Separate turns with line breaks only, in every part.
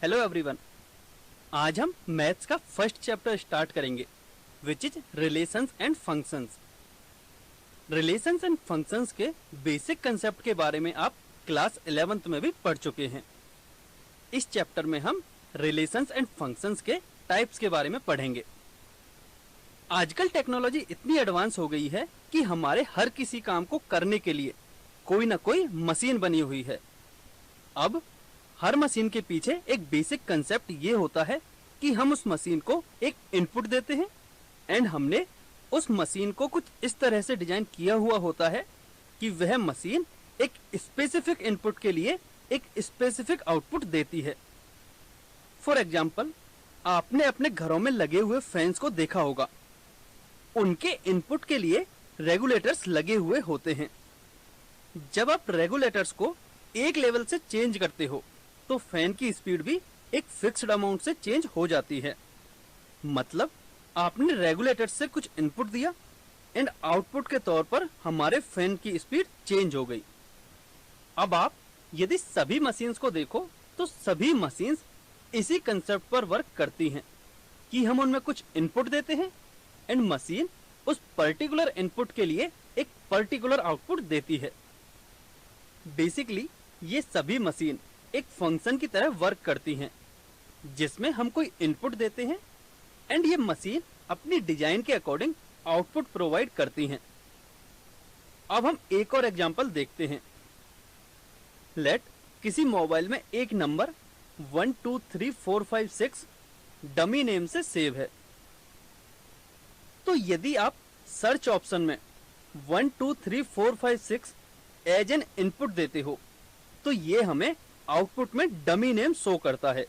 Hello everyone. आज हम maths का फर्स्ट चैप्टर स्टार्ट करेंगे which is relations and functions. Relations and functions के बेसिक कंसेप्ट के बारे में आप क्लास 11th में भी पढ़ चुके हैं। इस चैप्टर में हम रिलेशंस एंड फंक्शंस के टाइप्स के बारे में पढ़ेंगे। आजकल टेक्नोलॉजी इतनी एडवांस हो गई है कि हमारे हर किसी काम को करने के लिए कोई ना कोई मशीन बनी हुई है। अब हर मशीन के पीछे एक बेसिक कंसेप्ट ये होता है कि हम उस मशीन को एक इनपुट देते हैं एंड हमने उस मशीन को कुछ इस तरह से डिजाइन किया हुआ होता है कि वह मशीन एक स्पेसिफिक इनपुट के लिए एक स्पेसिफिक आउटपुट देती है। फॉर एग्जाम्पल, आपने अपने घरों में लगे हुए फैंस को देखा होगा। उनके इनपुट के लिए रेगुलेटर्स लगे हुए होते हैं। जब आप रेगुलेटर्स को एक लेवल से चेंज करते हो तो फैन की स्पीड भी एक फिक्स्ड अमाउंट से चेंज हो जाती है। मतलब आपने रेगुलेटर से कुछ इनपुट दिया एंड आउटपुट के तौर पर हमारे फैन की स्पीड चेंज हो गई। अब आप यदि सभी मशीन्स को देखो तो सभी मशीन्स इसी कंसेप्ट पर वर्क करती हैं कि हम उनमें कुछ इनपुट देते हैं एंड मशीन उस पर्टिकुलर इनपुट के लिए एक पर्टिकुलर आउटपुट देती है। बेसिकली ये सभी मशीन एक फंक्शन की तरह वर्क करती हैं जिसमें हम कोई इनपुट देते हैं एंड ये मशीन अपनी डिजाइन के अकॉर्डिंग आउटपुट प्रोवाइड करती हैं। अब हम एक और एग्जांपल देखते हैं। लेट किसी मोबाइल में एक नंबर 123456 डमी नेम से सेव है। तो यदि आप सर्च ऑप्शन में 123456 एज एन इनपुट देते हो तो ये हमें आउटपुट में डमी नेम शो करता है।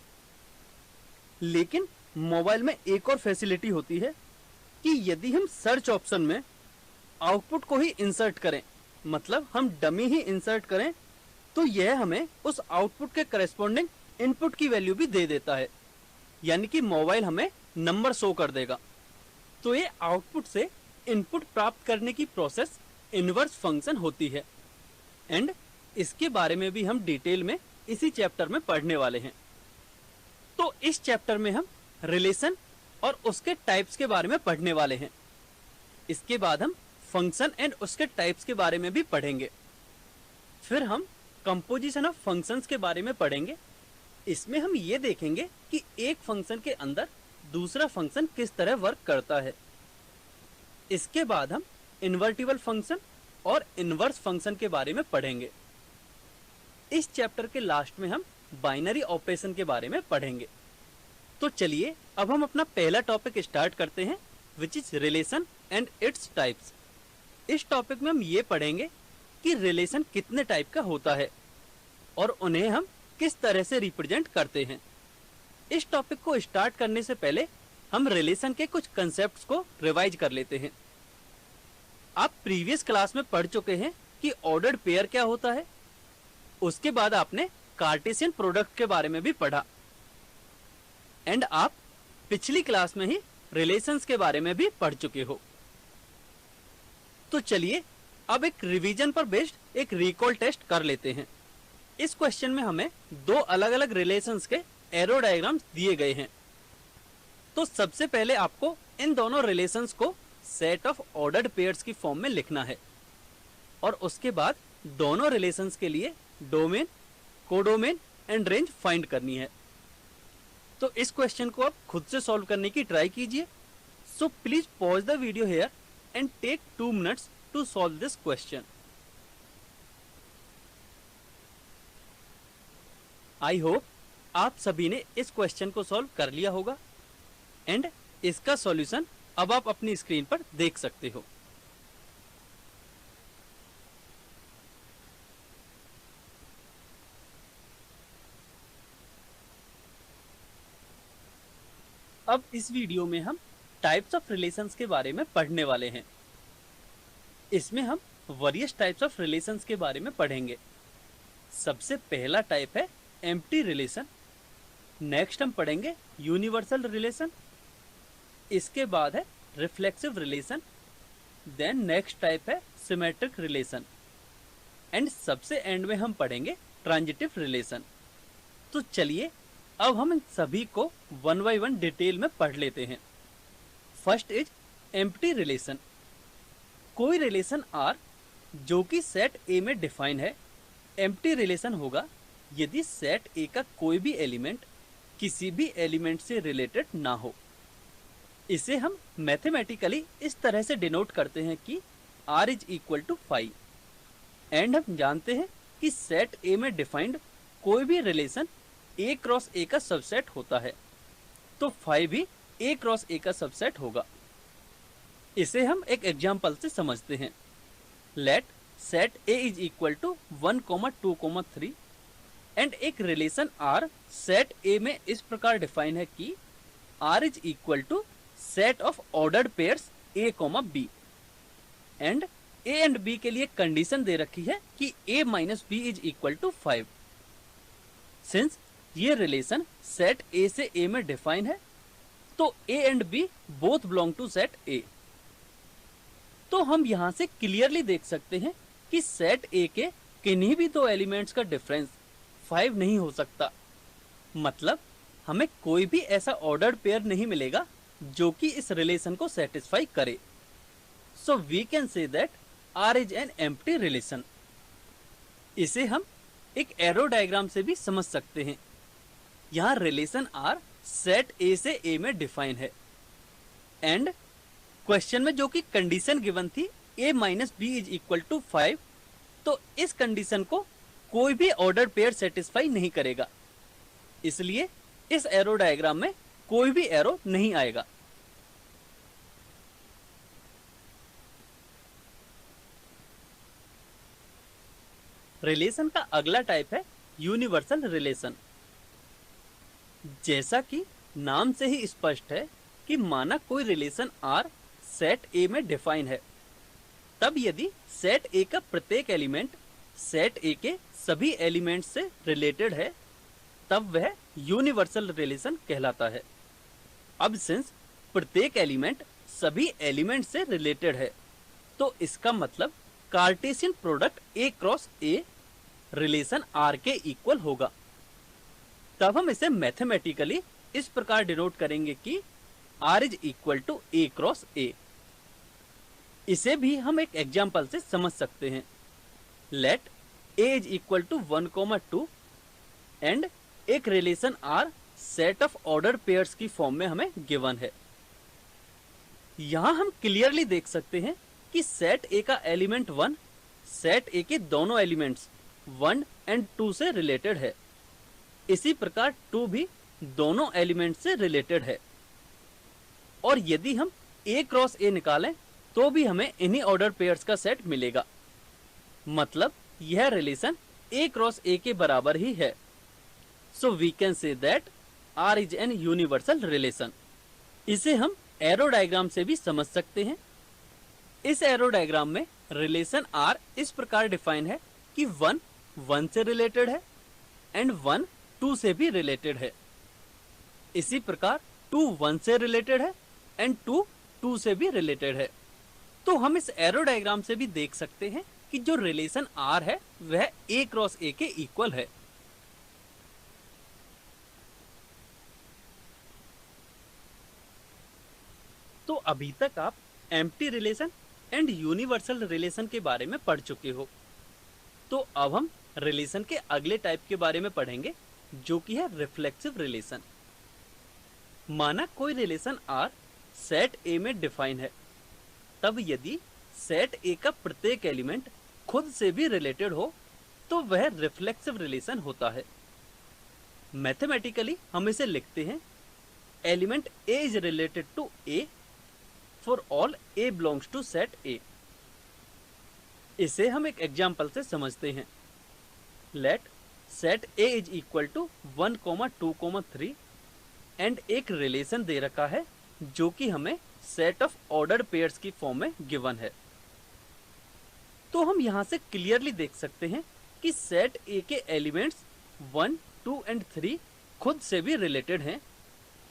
लेकिन मोबाइल में एक और फैसिलिटी होती है कि यदि हम सर्च ऑप्शन में आउटपुट को ही इंसर्ट करें, मतलब हम डमी ही इंसर्ट करें, तो यह हमें उस आउटपुट के करस्पॉन्डिंग इनपुट की वैल्यू भी दे देता है। यानी कि मोबाइल हमें नंबर शो कर देगा। तो ये आउटपुट से इनपुट प्राप्त करने की प्रोसेस इनवर्स फंक्शन होती है एंड इसके बारे में भी हम डिटेल में इसी चैप्टर में पढ़ने वाले हैं। तो इस चैप्टर में हम रिलेशन और उसके टाइप्स के बारे में पढ़ने वाले हैं। इसके बाद हम फंक्शन एंड उसके टाइप्स के बारे में भी पढ़ेंगे। फिर हम कंपोजिशन ऑफ फंक्शंस के बारे में पढ़ेंगे। इसमें हम ये देखेंगे कि एक फंक्शन के अंदर दूसरा फंक्शन किस तरह वर्क करता है। इसके बाद हम इन्वर्टिबल फंक्शन और इनवर्स फंक्शन के बारे में पढ़ेंगे। इस चैप्टर के लास्ट में हम बाइनरी ऑपरेशन के बारे में पढ़ेंगे। तो चलिए अब हम अपना पहला टॉपिक स्टार्ट करते हैं which is relation and its types. इस टॉपिक में हम ये पढ़ेंगे कि रिलेशन कितने टाइप का होता है और उन्हें हम किस तरह से रिप्रेजेंट करते हैं। इस टॉपिक को स्टार्ट करने से पहले हम रिलेशन के कुछ कंसेप्ट्स को रिवाइज कर लेते हैं। आप प्रीवियस क्लास में पढ़ चुके हैं कि ऑर्डर्ड पेयर क्या होता है। उसके बाद आपने कार्टेशियन प्रोडक्ट के बारे में भी पढ़ा एंड आप पिछली क्लास में ही रिलेशंस के बारे में भी पढ़ चुके हो। तो चलिए अब एक रिवीजन पर बेस्ड एक रिकॉल टेस्ट कर लेते हैं। इस क्वेश्चन में हमें दो अलग अलग रिलेशंस के एरो डायग्राम्स दिए गए हैं। तो सबसे पहले आपको इन दोनों रिलेशंस को सेट ऑफ ऑर्डर्ड पेयर्स की फॉर्म में लिखना है और उसके बाद दोनों रिलेशंस के लिए domain, codomain and range find करनी है। तो इस क्वेश्चन को आप खुद से सॉल्व करने की ट्राई कीजिए। So please pause the video here and take 2 minutes to solve this question. I hope आप सभी ने इस क्वेश्चन को सॉल्व कर लिया होगा एंड इसका सॉल्यूशन अब आप अपनी स्क्रीन पर देख सकते हो। अब इस वीडियो में हम टाइप्स ऑफ रिलेशंस के बारे में पढ़ने वाले हैं। इसमें हम वेरियस टाइप्स ऑफ रिलेशंस के बारे में पढ़ेंगे। सबसे पहला टाइप है एम्प्टी रिलेशन। नेक्स्ट हम पढ़ेंगे यूनिवर्सल रिलेशन। इसके बाद है reflexive relation. Then next type है सिमेट्रिक रिलेशन एंड सबसे एंड में हम पढ़ेंगे ट्रांजिटिव रिलेशन। तो चलिए अब हम इन सभी को वन बाय वन डिटेल में पढ़ लेते हैं। First is empty relation. कोई रिलेशन आर जो कि सेट ए में डिफाइन है, एम्प्टी रिलेशन होगा यदि सेट ए का कोई भी एलिमेंट किसी भी एलिमेंट से रिलेटेड ना हो। इसे हम मैथमेटिकली इस तरह से डिनोट करते हैं कि R is equal to 5। And हम जानते हैं कि सेट ए में डिफाइंड कोई भी रिलेशन A क्रॉस A का सबसेट होता है, तो 5 भी A क्रॉस A का सबसेट होगा। इसे हम एक एग्जाम्पल से समझते हैं। Let set A is equal to 1, 2, 3 and एक रिलेशन R सेट A में इस प्रकार डिफाइन है कि R is equal to set of ordered pairs A, B and A and B के लिए कंडीशन दे रखी है कि A minus B is equal to 5। Since ये रिलेशन सेट A से A में डिफाइन है, तो A and B both belong to set A। तो हम यहां से क्लियरली देख सकते हैं कि सेट A के किन्हीं भी दो एलिमेंट्स का डिफरेंस 5 नहीं हो सकता। मतलब हमें कोई भी ऐसा ऑर्डर्ड पेयर नहीं मिलेगा जो कि इस रिलेशन को सेटिस्फाई करे। So we can say that R is an empty relation. इसे हम एक एरो डायग्राम से भी समझ सकते हैं। यहाँ रिलेशन R सेट A से A में डिफाइन है एंड क्वेश्चन में जो कि कंडीशन गिवन थी A minus B is equal to 5, तो इस कंडीशन को कोई भी ऑर्डर पेयर सेटिस्फाई नहीं करेगा, इसलिए इस एरो डायग्राम में कोई भी एरो नहीं आएगा। रिलेशन का अगला टाइप है यूनिवर्सल रिलेशन। जैसा कि नाम से ही स्पष्ट है कि माना कोई रिलेशन R सेट A में डिफाइन है, तब यदि सेट A का प्रत्येक एलिमेंट सेट A के सभी एलिमेंट्स से रिलेटेड है, तब वह यूनिवर्सल रिलेशन कहलाता है। अब सिंस प्रत्येक एलिमेंट सभी एलिमेंट से रिलेटेड है, तो इसका मतलब Cartesian product A cross A relation R के इक्वल होगा। तब हम इसे मैथमेटिकली इस प्रकार डिनोट करेंगे कि R is equal to A cross A। इसे भी हम एक एग्जाम्पल से समझ सकते हैं। Let A is equal to 1, 2 and एक relation R set of order pairs की फॉर्म में हमें गिवन है। यहां हम क्लियरली देख सकते हैं कि सेट A का एलिमेंट 1 सेट A के दोनों एलिमेंट्स 1 एंड 2 से रिलेटेड है। इसी प्रकार 2 भी दोनों एलिमेंट से रिलेटेड है। और यदि हम A क्रॉस A निकालें तो भी हमें इन्हीं ऑर्डर पेयर्स का सेट मिलेगा। मतलब यह रिलेशन A क्रॉस A के बराबर ही है। So we can say that R is an universal relation. इसे हम एरो डायग्राम से भी समझ सकते हैं। इस एरो डायग्राम में रिलेशन R इस प्रकार डिफाइन है कि 1 1 से रिलेटेड है एंड 1 2 से भी रिलेटेड है। इसी प्रकार 2 1 से रिलेटेड है एंड 2 2 से भी रिलेटेड है। तो हम इस एरो डायग्राम से भी देख सकते हैं कि जो रिलेशन R है वह A क्रॉस A के इक्वल है। तो अभी तक आप empty relation and universal relation के बारे में पढ़ चुके हो। तो अब हम रिलेशन के अगले टाइप के बारे में पढ़ेंगे, जो कि है रिफ्लेक्सिव रिलेशन। माना कोई रिलेशन R सेट A में डिफाइन है, तब यदि सेट A का प्रत्येक एलिमेंट खुद से भी रिलेटेड हो तो वह रिफ्लेक्सिव रिलेशन होता है। मैथमेटिकली हम इसे लिखते हैं element A is related to A for all A belongs to set A। इसे हम एक एग्जाम्पल से समझते हैं। Let set A is equal to 1, 2, 3 and एक रिलेशन दे रखा है जो कि हमें सेट ऑफ ऑर्डर्ड पेयर्स की फॉर्म में गिवन है। तो हम यहां से क्लियरली देख सकते हैं कि सेट A के एलिमेंट्स 1, 2 एंड 3 खुद से भी रिलेटेड हैं,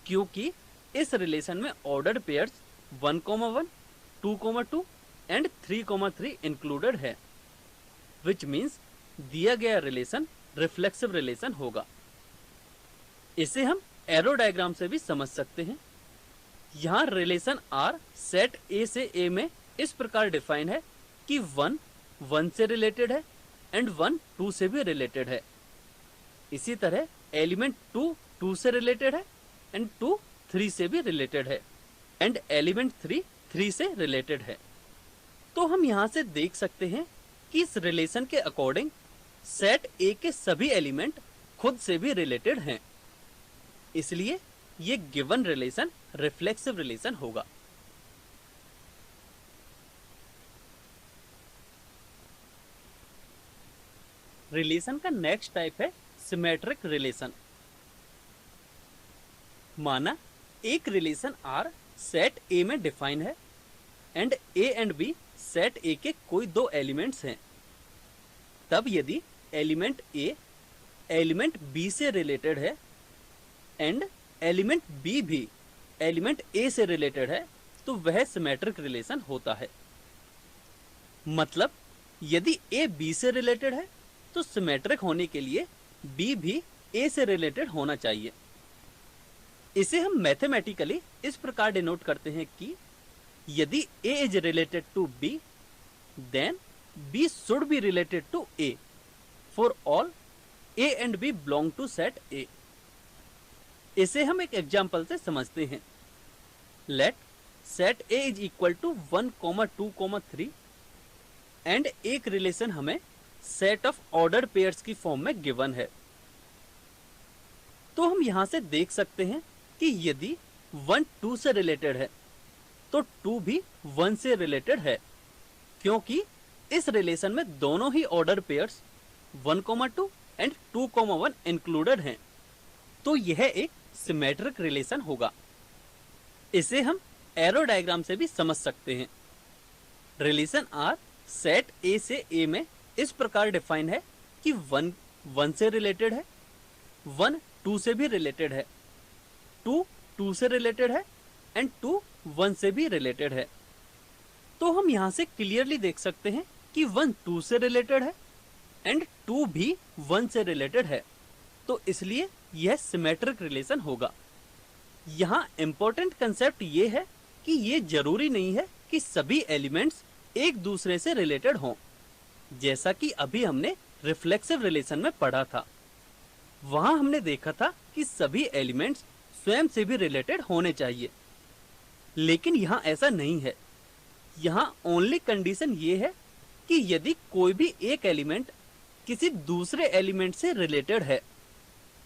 क्योंकि इस रिलेशन में ऑर्डर्ड पेयर्स 1, 1, 2, 2 एंड 3, 3 इंक्लूडेड है, विच मीन्स दिया गया रिलेशन रिफ्लेक्सिव रिलेशन होगा। इसे हम एरो डायग्राम से भी समझ सकते हैं। यहाँ रिलेशन आर सेट ए से ए में इस प्रकार डिफाइन है कि 1 1 से रिलेटेड है एंड 1 2 से भी रिलेटेड है। इसी तरह एलिमेंट 2 2 से रिलेटेड है एंड 2 3 से भी रिलेटेड है एंड एलिमेंट 3 3 से रिलेटेड है। तो हम यहाँ से देख सकते हैं कि इस रिलेशन के अकॉर्डिंग सेट ए के सभी एलिमेंट खुद से भी रिलेटेड हैं। इसलिए ये गिवन रिलेशन रिफ्लेक्सिव रिलेशन होगा। रिलेशन का नेक्स्ट टाइप है सिमेट्रिक रिलेशन। माना एक रिलेशन आर सेट ए में डिफाइन है and A and B set A के कोई दो एलिमेंट्स हैं। तब यदि एलिमेंट ए एलिमेंट बी से रिलेटेड है एंड एलिमेंट बी भी एलिमेंट ए से रिलेटेड है तो वह सिमेट्रिक रिलेशन होता है। मतलब यदि ए बी से रिलेटेड है तो सिमेट्रिक होने के लिए बी भी ए से रिलेटेड होना चाहिए। इसे हम मैथमेटिकली इस प्रकार डिनोट करते हैं कि यदि A is related to B then B should be related to A for all A and B belong to set A. इसे हम एक एग्जांपल से समझते हैं। Let set A is equal to 1, 2, 3 and एक रिलेशन हमें सेट ऑफ ऑर्डर्ड पेयर्स की form में गिवन है। तो हम यहां से देख सकते हैं कि यदि 1 2 से रिलेटेड है तो 2 भी 1 से रिलेटेड है, क्योंकि इस रिलेशन में दोनों ही ऑर्डर पेयर्स 1, 2 एंड 2, 1 इंक्लूडेड हैं। तो यह एक सिमेट्रिक रिलेशन होगा। इसे हम एरो डायग्राम से भी समझ सकते हैं। रिलेशन आर सेट ए से ए में इस प्रकार डिफाइन है कि 1 1 से रिलेटेड है, 1 2 से भी रिलेटेड है, 2 2 से रिलेटेड है एंड 2 1 से भी रिलेटेड है। तो हम यहां से क्लियरली देख सकते हैं कि 1 2 से रिलेटेड है एंड 2 भी 1 से रिलेटेड है। तो इसलिए यह सिमेट्रिक रिलेशन होगा। यहाँ इंपॉर्टेंट कंसेप्ट ये है कि ये जरूरी नहीं है कि सभी एलिमेंट्स एक दूसरे से रिलेटेड हों। जैसा कि अभी हमने रिफ्लेक्सिव रिलेशन में पढ़ा था, वहां हमने देखा था कि सभी एलिमेंट्स स्वयं से भी रिलेटेड होने चाहिए, लेकिन यहाँ ऐसा नहीं है। यहाँ ओनली कंडीशन ये है कि यदि कोई भी एक एलिमेंट किसी दूसरे एलिमेंट से रिलेटेड है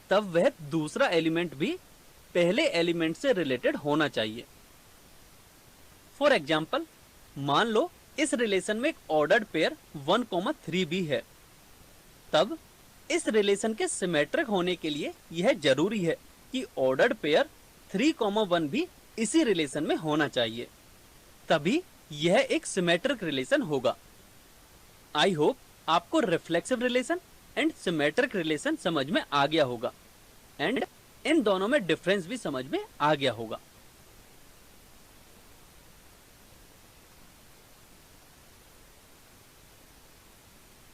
तब वह दूसरा एलिमेंट भी पहले एलिमेंट से रिलेटेड होना चाहिए। फॉर एग्जाम्पल, मान लो इस रिलेशन में एक ऑर्डर्ड पेयर 1, 3 भी है। तब इस रिलेशन के सिमेट्रिक होने के लिए यह जरूरी है कि ऑर्डर्ड पेयर 3, 1 भी इसी रिलेशन में होना चाहिए, तभी यह एक सिमेट्रिक रिलेशन होगा। आई होप आपको reflexive relation and symmetric relation समझ में आ गया होगा एंड इन दोनों में डिफरेंस भी समझ में आ गया होगा।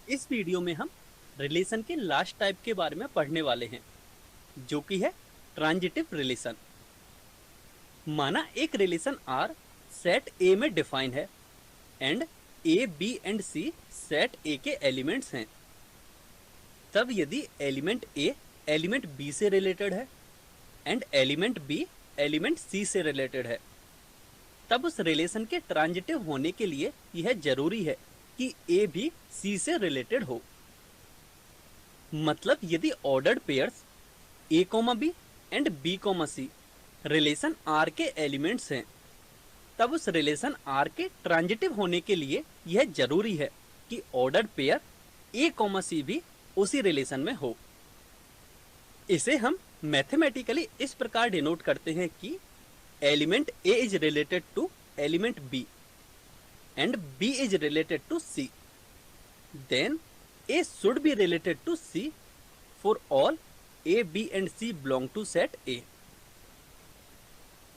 इस वीडियो में हम रिलेशन के लास्ट टाइप के बारे में पढ़ने वाले हैं, जो कि है ट्रांजिटिव रिलेशन। माना एक रिलेशन आर सेट ए में डिफाइन है and A B and C set A के एलिमेंट्स हैं। तब यदि एलिमेंट ए एलिमेंट बी से रिलेटेड है and element B element C से रिलेटेड है, तब उस रिलेशन के ट्रांजिटिव होने के लिए यह जरूरी है कि ए भी सी से रिलेटेड हो। मतलब यदि ordered pairs A, B and B, C relation R के एलिमेंट्स हैं, तब उस रिलेशन आर के ट्रांजिटिव होने के लिए यह जरूरी है कि ऑर्डर्ड पेयर ए, सी भी उसी रिलेशन में हो। इसे हम मैथमेटिकली इस प्रकार डिनोट करते हैं कि element A is related to element B and B is related to C, then A should be related to C for all A, B and C belong to set A.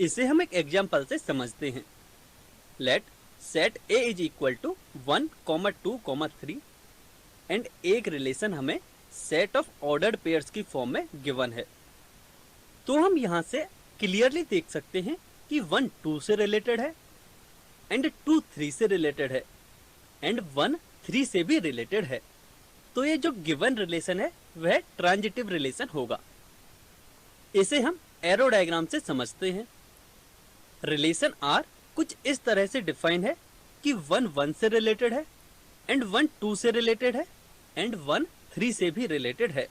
इसे हम एक example से समझते हैं। Let set A is equal to 1, 2, 3 and एक relation हमें set of ordered pairs की form में गिवन है। तो हम यहाँ से क्लियरली देख सकते हैं कि 1 2 से रिलेटेड है एंड 2 3 से रिलेटेड है एंड 1 3 से भी रिलेटेड है। तो ये जो गिवन रिलेशन है वह ट्रांजिटिव रिलेशन होगा। इसे हम एरो डायग्राम से समझते हैं। रिलेशन आर कुछ इस तरह से डिफाइन है कि 1 1 से रिलेटेड है एंड 1 2 से रिलेटेड है एंड 1 3 से भी रिलेटेड है।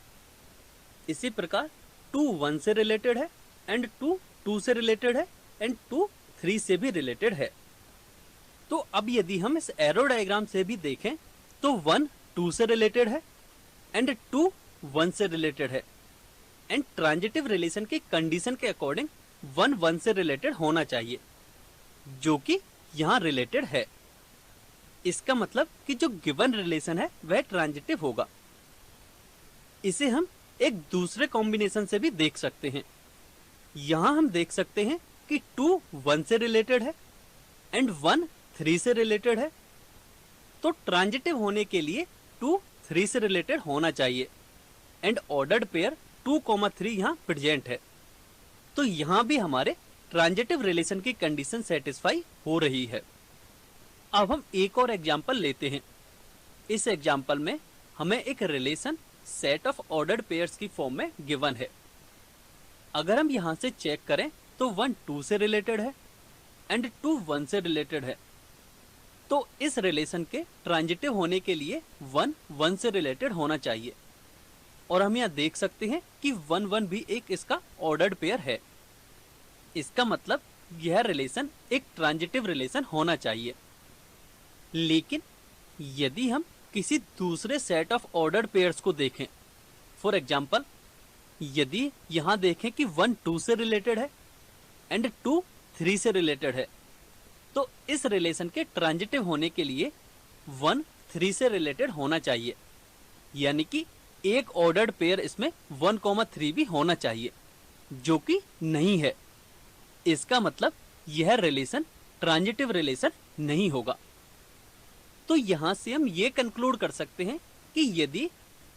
इसी प्रकार 2 1 से रिलेटेड है एंड 2 2 से रिलेटेड है एंड 2 3 से भी रिलेटेड है। तो अब यदि हम इस एरो डायग्राम से भी देखें तो 1 2 से रिलेटेड है एंड 2 1 से रिलेटेड है एंड ट्रांजिटिव रिलेशन की कंडीशन के अकॉर्डिंग 1 1 से रिलेटेड होना चाहिए, जो कि यहाँ रिलेटेड है। इसका मतलब कि जो गिवन रिलेशन है वह ट्रांजिटिव होगा। इसे हम एक दूसरे कॉम्बिनेशन से भी देख सकते हैं। यहाँ हम देख सकते हैं कि 2 1 से रिलेटेड है एंड 1 3 से रिलेटेड है। तो ट्रांजिटिव होने के लिए 2 3 से रिलेटेड होना चाहिए एंड ऑर्डर्ड पेयर 2 3 यहाँ प्रेजेंट है। तो यहाँ भी हमारे ट्रांजिटिव रिलेशन की कंडीशन सेटिस्फाई हो रही है। अब हम एक और एग्जांपल लेते हैं। इस एग्जांपल में हमें एक relation set of ordered pairs की फॉर्म में गिवन है। अगर हम यहाँ से चेक करें तो 1 2 से रिलेटेड है एंड 2 1 से रिलेटेड है। तो इस रिलेशन के ट्रांजिटिव होने के लिए 1 1 से रिलेटेड होना चाहिए और हम यहाँ देख सकते हैं कि 1 1 भी एक इसका ऑर्डर्ड पेयर है। इसका मतलब यह रिलेशन एक ट्रांजिटिव रिलेशन होना चाहिए। लेकिन यदि हम किसी दूसरे सेट ऑफ ऑर्डर्ड पेयर्स को देखें, फॉर एग्जांपल यदि यहाँ देखें कि 1 2 से रिलेटेड है एंड 2 3 से रिलेटेड है, तो इस रिलेशन के ट्रांजिटिव होने के लिए 1 3 से रिलेटेड होना चाहिए, यानी कि एक ऑर्डर्ड पेयर इसमें 1 3 भी होना चाहिए, जो कि नहीं है। इसका मतलब यह रिलेशन ट्रांजिटिव रिलेशन नहीं होगा। तो यहां से हम ये कंक्लूड कर सकते हैं कि यदि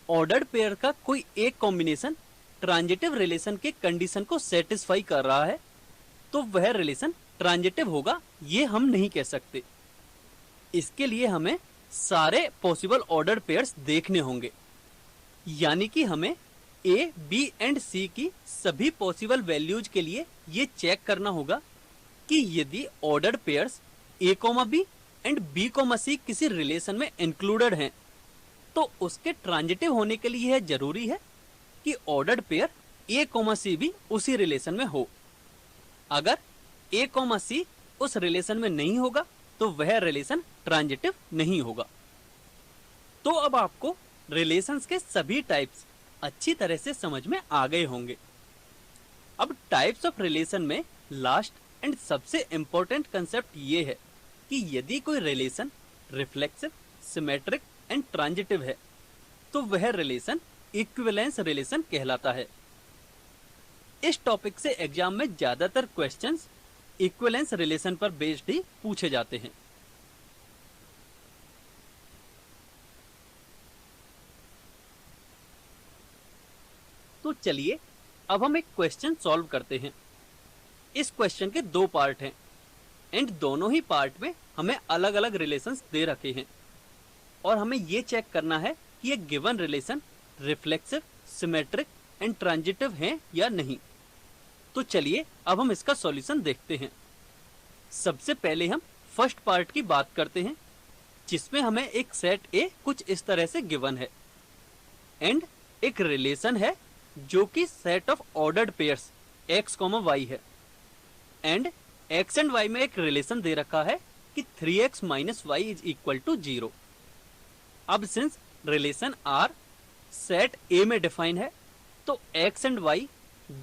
ऑर्डर्ड पेयर का कोई एक कॉम्बिनेशन ट्रांजिटिव रिलेशन के कंडीशन को सेटिस्फाई कर रहा है तो वह रिलेशन ट्रांजिटिव होगा, ये हम नहीं कह सकते। इसके लिए हमें सारे पॉसिबल ऑर्डर्ड पेयर्स देखने होंगे, यानी कि हमें ए बी एंड सी की सभी पॉसिबल वैल्यूज के लिए ये चेक करना होगा कि यदि ordered pairs A B and B C किसी रिलेशन में इंक्लूडेड हैं, तो उसके ट्रांजिटिव होने के लिए यह जरूरी है कि ऑर्डर्ड पेयर ए सी भी उसी रिलेशन में हो। अगर ए सी उस रिलेशन में नहीं होगा तो वह रिलेशन ट्रांजिटिव नहीं होगा। तो अब आपको रिलेशंस के सभी टाइप्स अच्छी तरह से समझ में आ गए होंगे। अब टाइप्स ऑफ रिलेशन में लास्ट एंड सबसे इंपॉर्टेंट कंसेप्ट ये है कि यदि कोई relation reflexive, symmetric and transitive है तो वह रिलेशन इक्विवेलेंस रिलेशन कहलाता है। इस टॉपिक से एग्जाम में ज्यादातर क्वेश्चंस इक्विवेलेंस रिलेशन पर बेस्ड ही पूछे जाते हैं। तो चलिए अब हम एक क्वेश्चन सॉल्व करते हैं। इस क्वेश्चन के दो पार्ट हैं एंड दोनों ही पार्ट में हमें अलग अलग रिलेशंस दे रखे हैं और हमें ये चेक करना है कि ये given relation reflexive, symmetric and transitive हैं या नहीं। तो चलिए अब हम इसका सॉल्यूशन देखते हैं। सबसे पहले हम फर्स्ट पार्ट की बात करते हैं, जिसमें हमें एक सेट ए कुछ इस तरह से गिवन है एंड एक रिलेशन है जो कि set of ordered pairs x, y है एंड x एंड y में एक रिलेशन दे रखा है कि 3x - y is equal to 0। अब since relation R set A में डिफाइन है तो x एंड y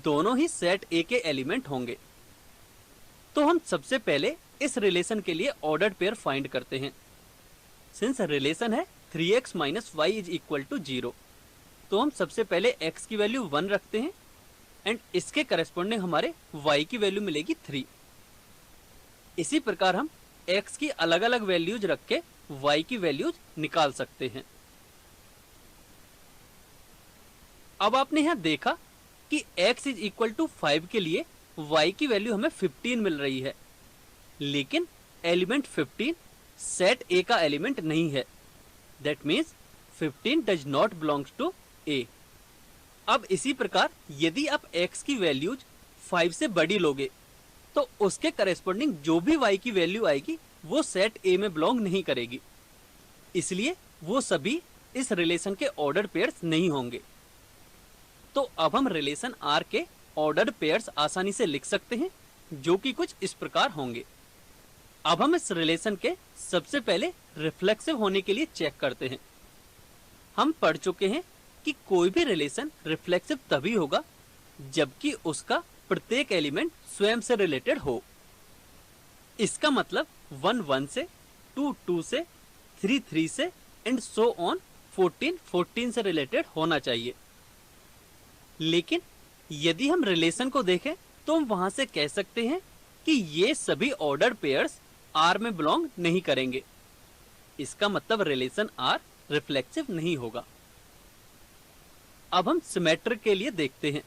दोनों ही सेट A के एलिमेंट होंगे। तो हम सबसे पहले इस रिलेशन के लिए ऑर्डर्ड पेयर फाइंड करते हैं। सिंस रिलेशन है 3x - y is equal to 0, तो हम सबसे पहले x की वैल्यू 1 रखते हैं एंड इसके करस्पॉन्डिंग हमारे y की वैल्यू मिलेगी 3। इसी प्रकार हम x की अलग अलग वैल्यूज रख के y की वैल्यूज निकाल सकते हैं। अब आपने यहां देखा कि x इज इक्वल टू 5 के लिए y की वैल्यू हमें 15 मिल रही है, लेकिन एलिमेंट 15 सेट A का एलिमेंट नहीं है। That means 15 does not belongs to A। अब इसी प्रकार यदि आप x की वैल्यूज 5 से बड़ी लोगे तो उसके करेस्पॉन्डिंग जो भी y की वैल्यू आएगी वो सेट A में बिलोंग नहीं करेगी, इसलिए वो सभी इस रिलेशन के ऑर्डर पेयर्स नहीं होंगे। तो अब हम रिलेशन R के ऑर्डर पेयर्स आसानी से लिख सकते हैं, जो कि कुछ इस प्रकार होंगे। अब हम इस रिलेशन के सबसे पहले रिफ्लेक्सिव होने के लिए चेक करते हैं। हम पढ़ चुके हैं कि कोई भी रिलेशन रिफ्लेक्सिव तभी होगा जबकि उसका प्रत्येक एलिमेंट स्वयं से रिलेटेड हो। इसका मतलब 1 1 से, 2 2 से, 3 3 से एंड सो ऑन 14 14 से रिलेटेड होना चाहिए। लेकिन यदि हम रिलेशन को देखें तो हम वहां से कह सकते हैं कि ये सभी ऑर्डर पेयर्स R में बिलोंग नहीं करेंगे। इसका मतलब रिलेशन R रिफ्लेक्सिव नहीं होगा। अब हम सिमेट्रिक के लिए देखते हैं।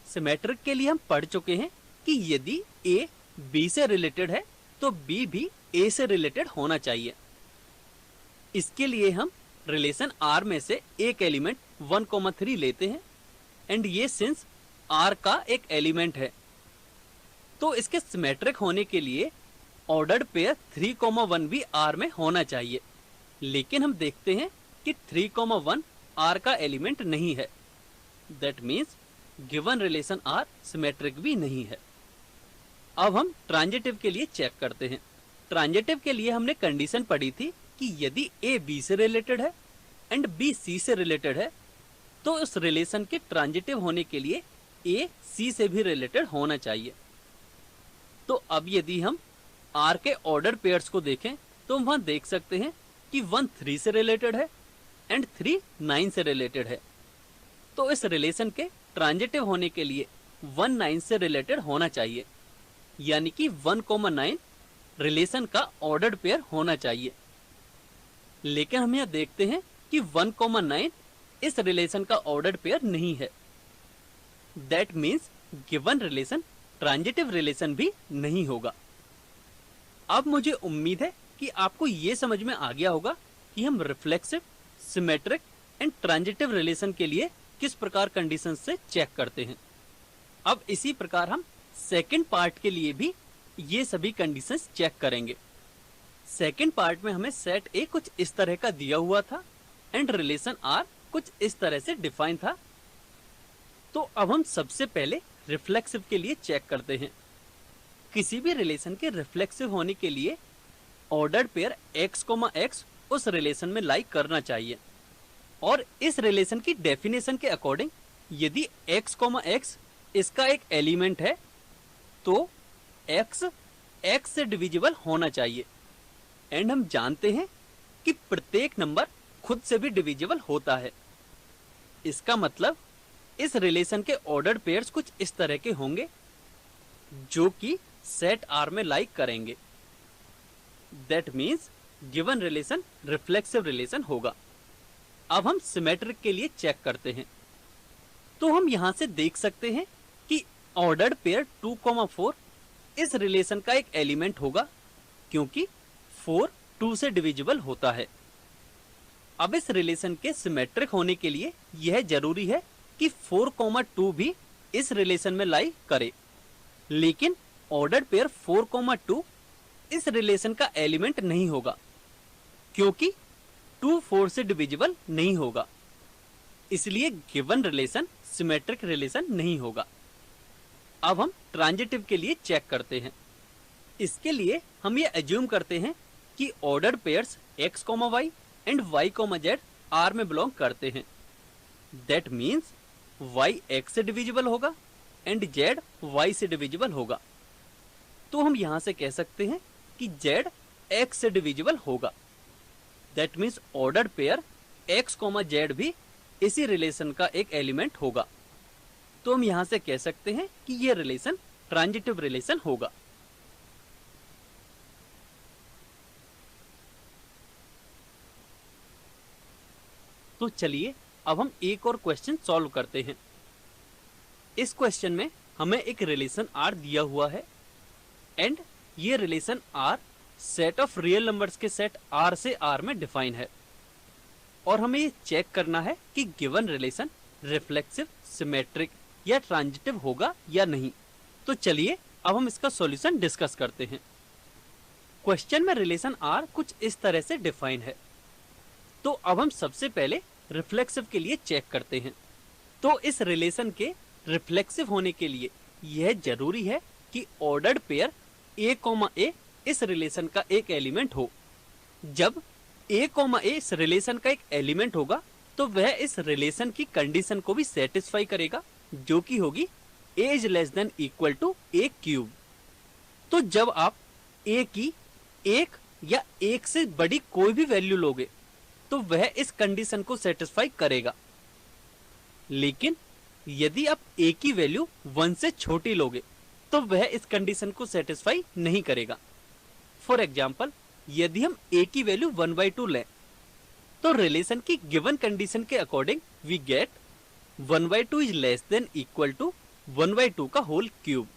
सिमेट्रिक के लिए हम पढ़ चुके हैं कि यदि A B से रिलेटेड है तो B भी A से रिलेटेड होना चाहिए। इसके लिए हम रिलेशन R में से एक एलिमेंट 1,3 लेते हैं एंड ये सिंस R का एक एलिमेंट है तो इसके सिमेट्रिक होने के लिए ऑर्डर्ड पेयर 3,1 भी R में होना चाहिए। लेकिन हम देखते हैं कि 3,1 R का एलिमेंट नहीं है। That means given relation R symmetric भी नहीं है। अब हम ट्रांजिटिव के लिए चेक करते हैं। ट्रांजिटिव के लिए हमने कंडीशन पढ़ी थी कि यदि A B से रिलेटेड है एंड B C से रिलेटेड है तो उस रिलेशन के ट्रांजिटिव होने के लिए A C से भी रिलेटेड होना चाहिए। तो अब यदि हम R के ऑर्डर पेयर्स को देखें तो हम वहां देख सकते हैं कि 1 3 से रिलेटेड है एंड 3 9 से रिलेटेड है। तो इस रिलेशन के ट्रांजिटिव होने के लिए 1 9 से रिलेटेड होना चाहिए, यानी कि 1,9 रिलेशन का ऑर्डर्ड पेयर होना चाहिए। लेकिन हम यह देखते हैं कि 1,9 इस रिलेशन का ऑर्डर्ड पेयर नहीं है। That means given relation transitive relation भी नहीं होगा। अब मुझे उम्मीद है कि आपको यह समझ में आ गया होगा कि हम reflexive, symmetric and transitive relation के लिए किस प्रकार कंडीशन से चेक करते हैं। अब इसी प्रकार हम सेकंड पार्ट के लिए भी ये सभी कंडीशंस चेक करेंगे। सेकंड पार्ट में हमें सेट A कुछ इस तरह का दिया हुआ था एंड रिलेशन R कुछ इस तरह से डिफाइन था। तो अब हम सबसे पहले रिफ्लेक्सिव के लिए चेक करते हैं। किसी भी रिलेशन के रिफ्लेक्सिव होने के लिए ऑर्डर्ड पेयर x, x उस रिलेशन में लाई करना चाहिए। और इस रिलेशन की डेफिनेशन के अकॉर्डिंग यदि x, x इसका एक एलिमेंट है तो x x से डिविजिबल होना चाहिए। एंड हम जानते हैं कि प्रत्येक नंबर खुद से भी डिविजिबल होता है। इसका मतलब इस रिलेशन के ऑर्डर्ड पेयर्स कुछ इस तरह के होंगे जो कि सेट R में लाई करेंगे। That means given relation reflexive relation होगा। अब हम सिमेट्रिक के लिए चेक करते हैं। तो हम यहां से देख सकते हैं कि ऑर्डर्ड पेयर 2, 4 इस रिलेशन का एक एलिमेंट होगा क्योंकि 4 2 से डिविजिबल होता है। अब इस रिलेशन के सिमेट्रिक होने के लिए यह जरूरी है कि 4, 2 भी इस रिलेशन में लाई करे। लेकिन ऑर्डर्ड पेयर 4, 2 इस रिलेशन का एलिमेंट नहीं होगा क्योंकि 2 4 से डिविजिबल नहीं होगा। इसलिए गिवन रिलेशन सिमेट्रिक रिलेशन नहीं होगा। अब हम ट्रांजिटिव के लिए चेक करते हैं। इसके लिए हम ये एज्यूम करते हैं कि ordered pairs x, y and y, z R में बिलोंग करते हैं। दैट मीन्स y x से डिविजिबल होगा एंड z y से डिविजिबल होगा। तो हम यहां से कह सकते हैं कि z x से डिविजिबल होगा। That means ordered pair x, z भी इसी रिलेशन का एक एलिमेंट होगा। तो हम यहां से कह सकते हैं कि यह रिलेशन ट्रांजिटिव रिलेशन होगा। तो चलिए अब हम एक और क्वेश्चन सॉल्व करते हैं। इस क्वेश्चन में हमें एक रिलेशन R दिया हुआ है एंड ये relation R set of real numbers के सेट R से R में डिफाइन है और हमें ये चेक करना है कि गिवन रिलेशन रिफ्लेक्सिव, सिमेट्रिक या ट्रांजिटिव होगा या नहीं। तो चलिए अब हम इसका सॉल्यूशन डिस्कस करते हैं। क्वेश्चन में रिलेशन R कुछ इस तरह से डिफाइन है। तो अब हम सबसे पहले रिफ्लेक्सिव के लिए चेक करते हैं। तो इस रिलेशन के रिफ्लेक्सिव होने के लिए यह जरूरी है कि ऑर्डर्ड पेयर A, इस रिलेशन का एक एलिमेंट हो। जब A, इस रिलेशन का एक एलिमेंट होगा तो वह इस रिलेशन की कंडीशन को भी सेटिस्फाई करेगा, जो कि होगी A is less than equal to A cube. तो जब आप A की एक या एक से बड़ी कोई भी वैल्यू लोगे तो वह इस कंडीशन को सेटिस्फाई करेगा। लेकिन यदि आप A की वैल्यू 1 से छोटी लोगे तो वह इस कंडीशन को सेटिस्फाई नहीं करेगा। फॉर एग्जाम्पल, यदि हम A की वैल्यू 1/2 लें तो रिलेशन की गिवन कंडीशन के according we get 1/2 is less than equal to 1/2 का होल क्यूब।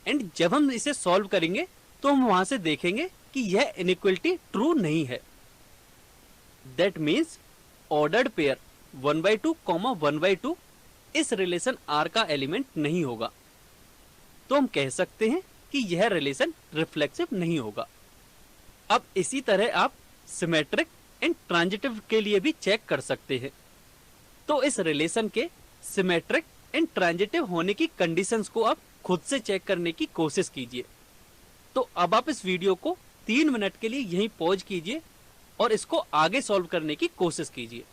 एंड जब हम इसे सॉल्व करेंगे तो हम वहां से देखेंगे कि यह इनइक्वलिटी ट्रू नहीं है। दैट मीन्स ऑर्डर्ड पेयर 1/2, 1/2 इस रिलेशन R का एलिमेंट नहीं होगा। तो हम कह सकते हैं कि यह रिलेशन रिफ्लेक्सिव नहीं होगा। अब इसी तरह आप सिमेट्रिक एंड ट्रांजिटिव के लिए भी चेक कर सकते हैं। तो इस रिलेशन के सिमेट्रिक एंड ट्रांजिटिव होने की कंडीशंस को आप खुद से चेक करने की कोशिश कीजिए। तो अब आप इस वीडियो को 3 मिनट के लिए यहीं पॉज कीजिए और इसको आगे सॉल्व करने की कोशिश कीजिए।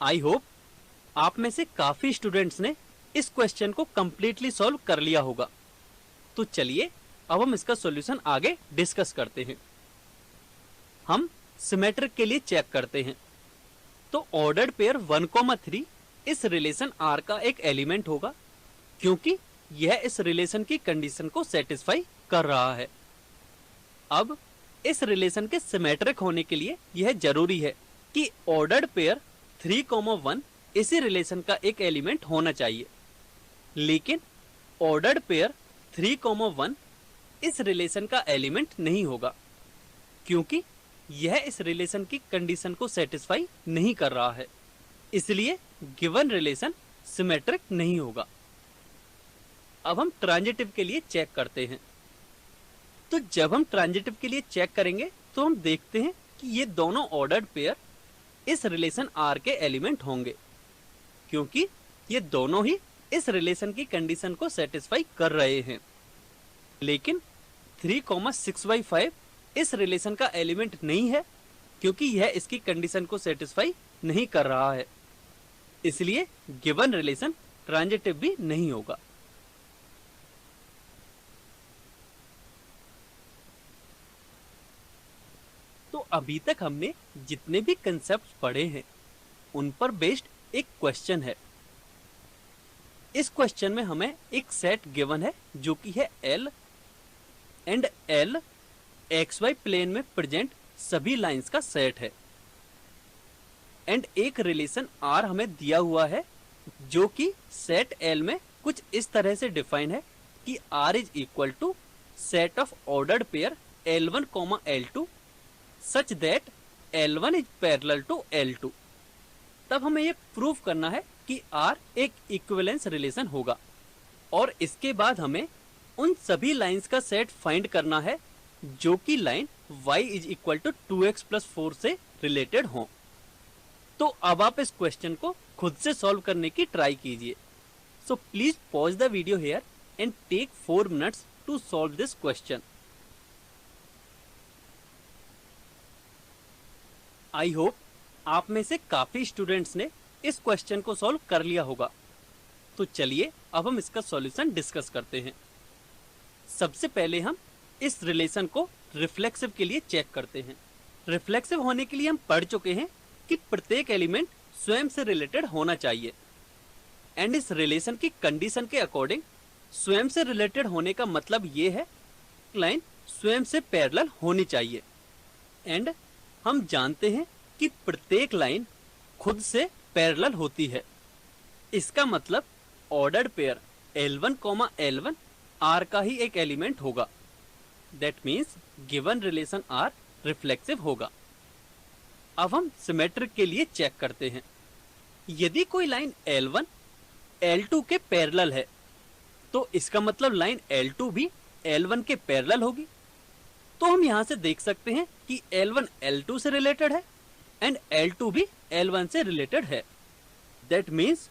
आई होप आप में से काफी स्टूडेंट्स ने इस क्वेश्चन को कंप्लीटली सॉल्व कर लिया होगा। तो चलिए अब हम इसका सॉल्यूशन आगे डिस्कस करते हैं। हम सिमेट्रिक के लिए चेक करते हैं। तो ऑर्डर्ड पेयर 1, 3 इस रिलेशन R का एक एलिमेंट होगा, क्योंकि यह इस रिलेशन की कंडीशन को सेटिस्फाई कर रहा है। अब इस रिलेशन के सिमेट्रिक होने के लिए यह जरूरी है कि ऑर्डर्ड पेयर 3, 1 इसी रिलेशन का एक एलिमेंट होना चाहिए। लेकिन ऑर्डर्ड पेयर 3, 1 इस रिलेशन का एलिमेंट नहीं होगा, क्योंकि यह इस रिलेशन की कंडीशन को सेटिस्फाई नहीं कर रहा है। इसलिए गिवन रिलेशन सिमेट्रिक नहीं होगा। अब हम ट्रांजिटिव के लिए चेक करते हैं। तो जब हम ट्रांजिटिव के लिए चेक करेंगे तो हम देखते हैं कि ये दोनों ऑर्डर्ड पेयर इस रिलेशन R के एलिमेंट होंगे, क्योंकि ये दोनों ही इस रिलेशन की कंडीशन को सेटिस्फाई कर रहे हैं। लेकिन 3, 6/5 इस रिलेशन का एलिमेंट नहीं है, क्योंकि यह इसकी कंडीशन को सेटिस्फाई नहीं कर रहा है। इसलिए गिवन रिलेशन ट्रांजिटिव भी नहीं होगा। तो अभी तक हमने जितने भी कंसेप्ट पढ़े हैं उन पर बेस्ड एक क्वेश्चन है। इस क्वेश्चन में हमें एक सेट गिवन है जो कि है L and L XY plane में प्रेजेंट सभी लाइंस का सेट है। एंड एक रिलेशन R हमें दिया हुआ है जो कि सेट L में कुछ इस तरह से डिफाइन है कि R is equal to set of ordered pair L1, L2 such that L1 is parallel to L2। तब हमें ये प्रूव करना है कि R एक इक्विवेलेंस रिलेशन होगा, और इसके बाद हमें उन सभी लाइंस का सेट फाइंड करना है जो कि line y is equal to 2x + 4 से रिलेटेड हो। तो अब आप इस क्वेश्चन को खुद से सॉल्व करने की ट्राई कीजिए। So please pause the video here and take 4 minutes to solve this question. I hope आप में से काफी स्टूडेंट्स ने इस क्वेश्चन को सॉल्व कर लिया होगा। तो चलिए अब हम इसका सॉल्यूशन डिस्कस करते हैं। सबसे पहले हम इस रिलेशन को रिफ्लेक्सिव के लिए चेक करते हैं। रिफ्लेक्सिव होने के लिए हम पढ़ चुके हैं कि प्रत्येक एलिमेंट स्वयं से रिलेटेड होना चाहिए, एंड इस रिलेशन की कंडीशन के अकॉर्डिंग स्वयं से रिलेटेड होने का मतलब ये है लाइन स्वयं से पैरेलल होनी चाहिए। एंड हम जानते हैं कि प्रत्येक लाइन खुद से पैरेलल होती है। इसका मतलब ordered pair L1, L1 R का ही एक एलिमेंट होगा। That means given relation R reflexive होगा। अब हम सिमेट्रिक के लिए चेक करते हैं। यदि कोई लाइन L1 L2 के पैरेलल है तो इसका मतलब लाइन L2 भी L1 के पैरेलल होगी। तो हम यहां से देख सकते हैं कि L1 L2 से रिलेटेड है एंड L2 भी L1 से रिलेटेड है। That means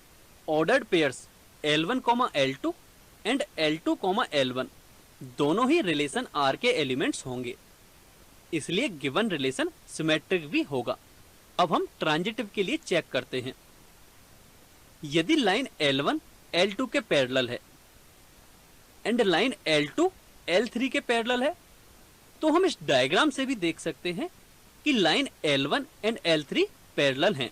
ordered pairs L1, L2 and L2, L1 दोनों ही रिलेशन R के एलिमेंट्स होंगे, इसलिए गिवन रिलेशन सिमेट्रिक भी होगा। अब हम ट्रांजिटिव के लिए चेक करते हैं। यदि लाइन L1 L2 के पैरेलल है एंड लाइन L2 L3 के पैरेलल है तो हम इस डायग्राम से भी देख सकते हैं कि line L1 and L3 parallel हैं।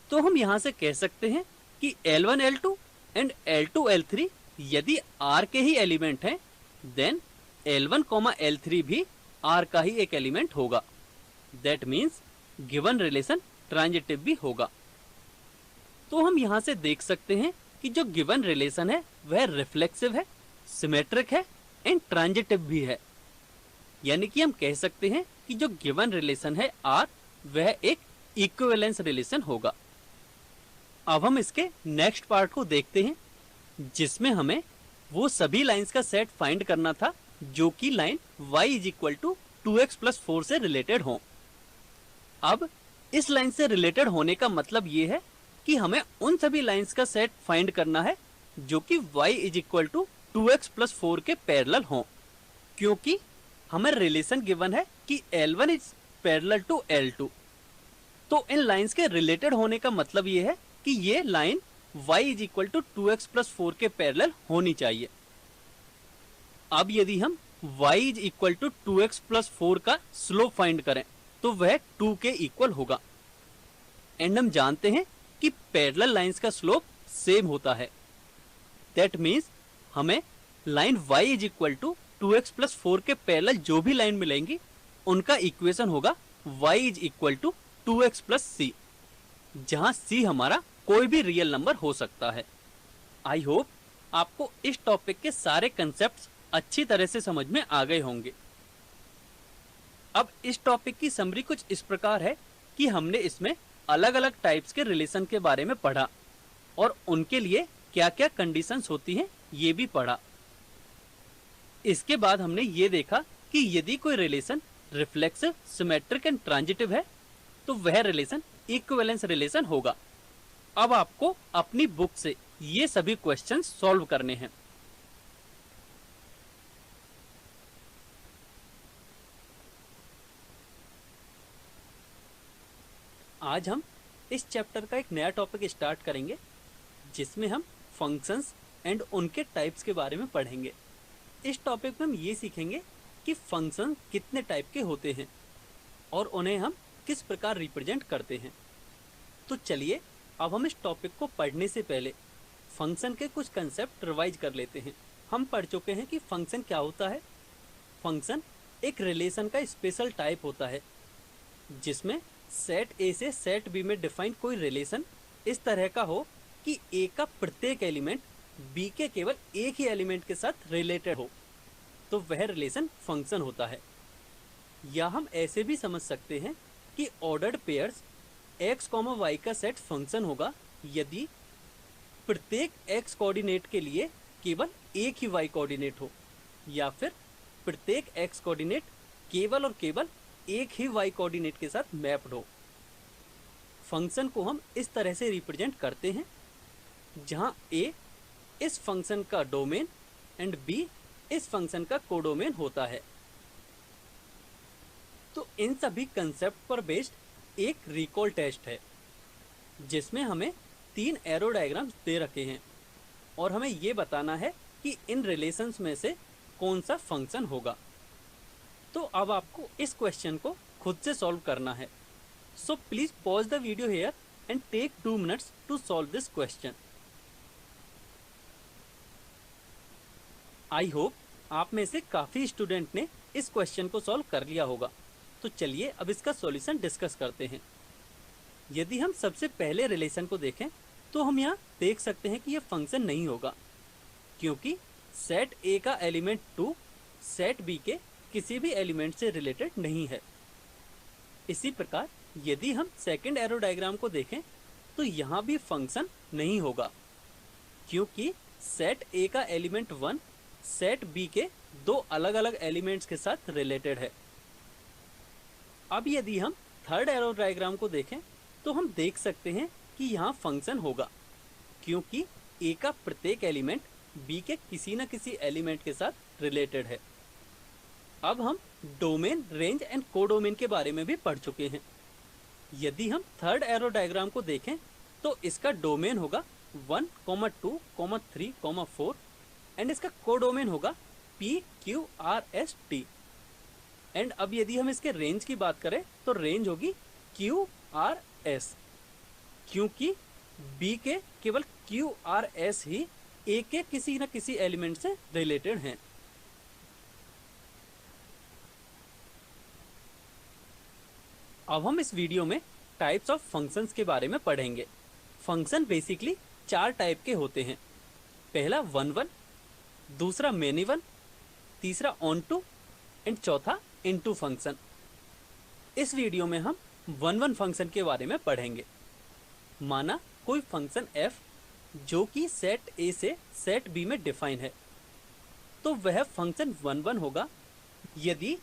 तो हम यहां से कह सकते हैं कि L1 L2 and L2 L3 यदि R के ही एलिमेंट हैं देन L1, L3 भी R का ही एक एलिमेंट होगा। That means given relation transitive भी होगा। तो हम यहां से देख सकते हैं कि जो गिवन रिलेशन है वह रिफ्लेक्सिव है, सिमेट्रिक है एंड ट्रांजिटिव भी है। यानी कि हम कह सकते हैं कि जो गिवन रिलेशन है R वह एक इक्विवेलेंस रिलेशन होगा। अब हम इसके नेक्स्ट पार्ट को देखते हैं जिसमें हमें वो सभी लाइंस का सेट फाइंड करना था जो कि लाइन y = 2x + 4 से रिलेटेड हो। अब इस लाइन से रिलेटेड होने का मतलब ये है कि हमें उन सभी लाइंस का सेट फाइंड करना है जो कि y = 2x + 4 के पैरेलल हो, क्योंकि हमें रिलेशन गिवन है कि L1 is parallel to L2। तो इन लाइंस के रिलेटेड होने का मतलब ये है कि ये लाइन y = 2x + 4 के पैरेलल होनी चाहिए। अब यदि हम y = 2x + 4 का स्लोप फाइंड करें तो वह 2 के इक्वल होगा। एंड हम जानते हैं कि पैरेलल लाइंस का स्लोप सेम होता है। दैट मीन्स हमें लाइन y = 2x + 4 के पैरेलल जो भी लाइन मिलेंगी उनका इक्वेशन होगा y = 2x + c, जहां c हमारा कोई भी रियल नंबर हो सकता है। आई होप आपको इस टॉपिक के सारे कंसेप्ट्स अच्छी तरह से समझ में आ गए होंगे। अब इस टॉपिक की समरी कुछ इस प्रकार है कि हमने इसमें अलग अलग टाइप्स के रिलेशन के बारे में पढ़ा और उनके लिए क्या क्या कंडीशंस होती हैं ये भी पढ़ा। इसके बाद हमने ये देखा कि यदि कोई relation reflexive, symmetric and transitive है तो वह रिलेशन इक्विवेलेंस रिलेशन होगा। अब आपको अपनी बुक से ये सभी क्वेश्चंस सॉल्व करने हैं। आज हम इस चैप्टर का एक नया टॉपिक स्टार्ट करेंगे जिसमें हम फंक्शंस एंड उनके टाइप्स के बारे में पढ़ेंगे। इस टॉपिक में हम ये सीखेंगे कि फंक्शन कितने टाइप के होते हैं और उन्हें हम किस प्रकार रिप्रेजेंट करते हैं। तो चलिए अब हम इस टॉपिक को पढ़ने से पहले फंक्शन के कुछ कंसेप्ट रिवाइज कर लेते हैं। हम पढ़ चुके हैं कि फंक्शन क्या होता है। फंक्शन एक रिलेशन का स्पेशल टाइप होता है जिसमें सेट ए से सेट बी में डिफाइन कोई रिलेशन इस तरह का हो कि ए का प्रत्येक एलिमेंट बी के केवल एक ही एलिमेंट के साथ रिलेटेड हो, तो वह रिलेशन फंक्शन होता है। या हम ऐसे भी समझ सकते हैं कि ऑर्डर्ड पेयर्स x, y का सेट फंक्शन होगा यदि प्रत्येक x कोऑर्डिनेट के लिए केवल एक ही y कोऑर्डिनेट हो, या फिर प्रत्येक x कोऑर्डिनेट केवल और केवल एक ही y कोऑर्डिनेट के साथ मैप्ड हो। फंक्शन को हम इस तरह से रिप्रेजेंट करते हैं जहां a इस फंक्शन का डोमेन एंड b इस फंक्शन का कोडोमेन होता है। तो इन सभी कंसेप्ट पर बेस्ड एक रिकॉल टेस्ट है जिसमें हमें 3 एरो डायग्राम्स दे रखे हैं और हमें ये बताना है कि इन रिलेशंस में से कौन सा फंक्शन होगा। तो अब आपको इस क्वेश्चन को खुद से सॉल्व करना है। So please pause the video here and take 2 minutes to solve this question. I hope आप में से काफी स्टूडेंट ने इस क्वेश्चन को सॉल्व कर लिया होगा। तो चलिए अब इसका सॉल्यूशन डिस्कस करते हैं। यदि हम सबसे पहले रिलेशन को देखें तो हम यहाँ देख सकते हैं कि यह फंक्शन नहीं होगा, क्योंकि सेट ए का एलिमेंट 2 सेट बी के किसी भी एलिमेंट से रिलेटेड नहीं है। इसी प्रकार यदि हम सेकंड एरो डायग्राम को देखें तो यहाँ भी फंक्शन नहीं होगा, क्योंकि सेट ए का एलिमेंट 1 सेट बी के दो अलग अलग एलिमेंट्स के साथ रिलेटेड है। अब यदि हम थर्ड एरो डायग्राम को देखें तो हम देख सकते हैं कि यहाँ फंक्शन होगा, क्योंकि ए का प्रत्येक एलिमेंट बी के किसी न किसी एलिमेंट के साथ रिलेटेड है। अब हम डोमेन, रेंज एंड कोडोमेन के बारे में भी पढ़ चुके हैं। यदि हम थर्ड एरो डायग्राम को देखें तो इसका डोमेन होगा 1, 2, 3, 4 एंड इसका कोडोमेन होगा P, Q, R, S, T। And अब यदि हम इसके रेंज की बात करें तो रेंज होगी Q, R, S, क्योंकि B के केवल Q, R, S he A के किसी न किसी एलिमेंट से रिलेटेड हैं। अब हम इस वीडियो में टाइप्स ऑफ फंक्शंस के बारे में पढ़ेंगे। फंक्शन बेसिकली 4 टाइप के होते हैं। पहला 1-1, दूसरा मेनी वन, तीसरा ऑन टू एंड चौथा इनटू फंक्शन। इस वीडियो में हम 1-1 फंक्शन के बारे में पढ़ेंगे। माना कोई फंक्शन f जो कि सेट A से सेट B में डिफाइन है, तो वह फंक्शन 1-1 होगा यदि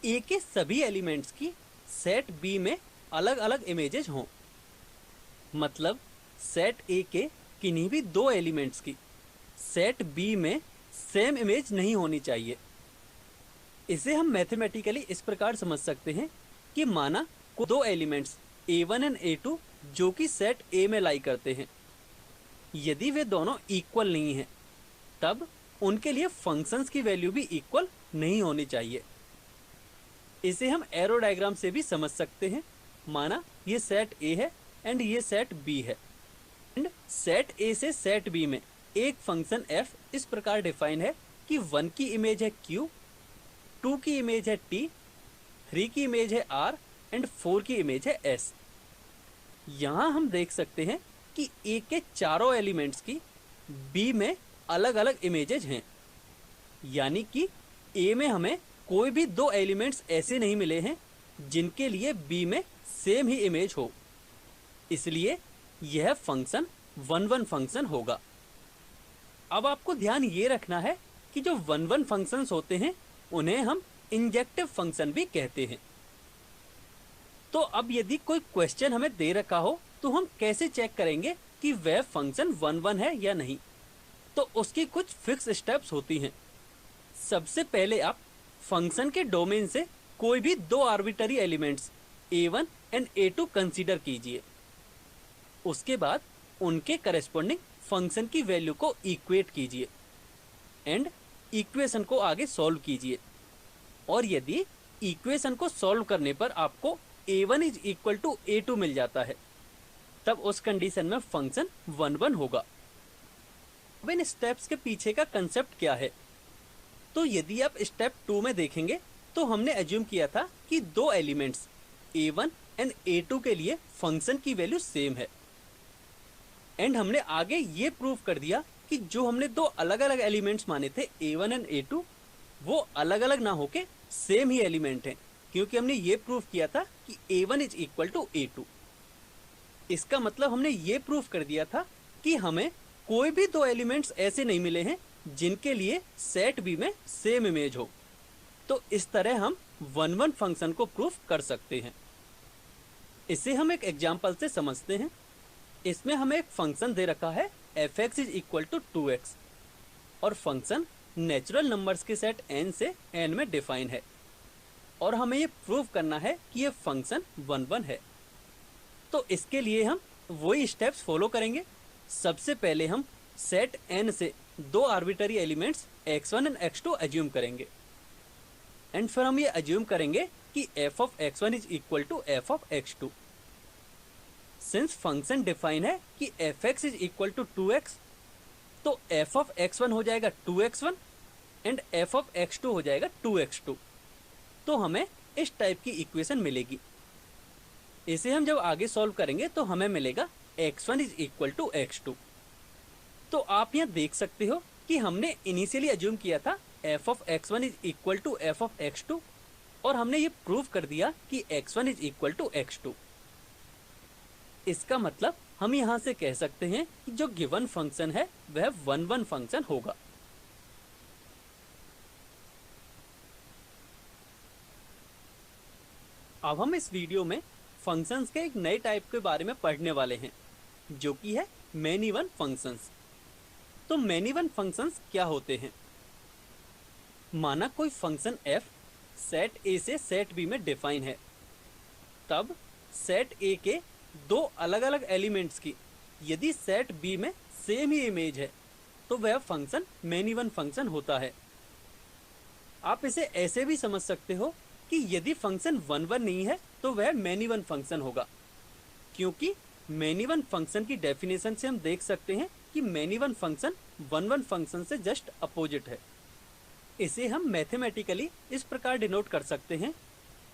A के सभी एलिमेंट्स की सेट B में अलग अलग इमेजेस हों। मतलब सेट A के किन्हीं भी दो एलिमेंट्स की सेट B में सेम इमेज नहीं होनी चाहिए। इसे हम मैथमेटिकली इस प्रकार समझ सकते हैं कि माना को दो एलिमेंट्स A1 एंड A2 जो कि सेट A में लाई करते हैं, यदि वे दोनों इक्वल नहीं हैं तब उनके लिए फंक्शंस की वैल्यू भी इक्वल नहीं होनी चाहिए। इसे हम एरो डायग्राम से भी समझ सकते हैं। माना ये सेट A है एंड ये सेट B है एंड सेट A से सेट B में एक फंक्शन f इस प्रकार डिफाइन है कि 1 की इमेज है q, 2 की इमेज है t, 3 की इमेज है r एंड 4 की इमेज है s। यहाँ हम देख सकते हैं कि a के चारों एलिमेंट्स की b में अलग अलग इमेजेज हैं, यानी कि a में हमें कोई भी दो एलिमेंट्स ऐसे नहीं मिले हैं जिनके लिए b में सेम ही इमेज हो। इसलिए यह फंक्शन 1-1 फंक्शन होगा। अब आपको ध्यान ये रखना है कि जो 1-1 फंक्शंस होते हैं उन्हें हम इंजेक्टिव फंक्शन भी कहते हैं। तो अब यदि कोई क्वेश्चन हमें दे रखा हो तो हम कैसे चेक करेंगे कि वह फंक्शन 1-1 है या नहीं? तो उसकी कुछ फिक्स स्टेप्स होती हैं। सबसे पहले आप फंक्शन के डोमेन से कोई भी दो arbitrary elements A1 and A2 consider कीजिए। उसके बाद उनके करेस्पॉन्डिंग फंक्शन की वैल्यू को इक्वेट कीजिए एंड इक्वेशन को आगे सॉल्व कीजिए। और यदि इक्वेशन को सॉल्व करने पर आपको A1 is equal to A2 मिल जाता है, तब उस कंडीशन में फंक्शन 1-1 होगा। अब इन स्टेप्स के पीछे का कंसेप्ट क्या है? तो यदि आप स्टेप 2 में देखेंगे तो हमने एज्यूम किया था कि दो एलिमेंट्स A1 एंड A2 के लिए फंक्शन की वैल्यू सेम है एंड हमने आगे ये प्रूव कर दिया कि जो हमने दो अलग अलग एलिमेंट्स माने थे A1 एंड A2 वो अलग अलग ना होके सेम ही एलिमेंट हैं, क्योंकि हमने ये प्रूव किया था कि A1 is equal to A2। इसका मतलब हमने ये प्रूव कर दिया था कि हमें कोई भी दो एलिमेंट्स ऐसे नहीं मिले हैं जिनके लिए सेट B में सेम इमेज हो। तो इस तरह हम 1-1 फंक्शन को प्रूव कर सकते हैं। इसे हम एक एग्जाम्पल से समझते हैं। इसमें हमें एक फंक्शन दे रखा है f(x) is equal to 2x और फंक्शन नेचुरल नंबर्स के सेट n से n में डिफाइन है और हमें ये प्रूव करना है कि ये फंक्शन 1-1 है। तो इसके लिए हम वही स्टेप्स फॉलो करेंगे। सबसे पहले हम सेट n से दो arbitrary elements x1 and x2 assume करेंगे एंड फिर हम ये एज्यूम करेंगे कि f(x1) is equal to f(x2). Since function define है कि f(x) is equal to 2x, तो f(x1) हो जाएगा 2x1 एंड f(x2) हो जाएगा 2x2। तो हमें इस टाइप की इक्वेशन मिलेगी। इसे हम जब आगे सॉल्व करेंगे तो हमें मिलेगा x1 is equal to x2। तो आप यहाँ देख सकते हो कि हमने इनिशियली अज्यूम किया था f of x1 is equal to f of x2, और हमने ये प्रूव कर दिया कि x1 is equal to x2। इसका मतलब हम यहाँ से कह सकते हैं कि जो गिवन फंक्शन है वह 1-1 फंक्शन होगा। अब हम इस वीडियो में फंक्शंस के एक नए टाइप के बारे में पढ़ने वाले हैं, जो कि है मैनी वन फंक्शंस। तो मैनी वन फंक्शंस क्या होते हैं? माना कोई फंक्शन f सेट A से सेट B में डिफाइन है, तब सेट A के दो अलग अलग एलिमेंट्स की यदि सेट B में सेम ही इमेज है तो वह फंक्शन मैनी वन फंक्शन होता है। आप इसे ऐसे भी समझ सकते हो कि यदि फंक्शन 1-1 नहीं है तो वह मैनी वन फंक्शन होगा, क्योंकि मैनी वन फंक्शन की डेफिनेशन से हम देख सकते हैं कि मैनी वन फंक्शन 1-1 फंक्शन से जस्ट अपोजिट है। इसे हम मैथमेटिकली इस प्रकार डिनोट कर सकते हैं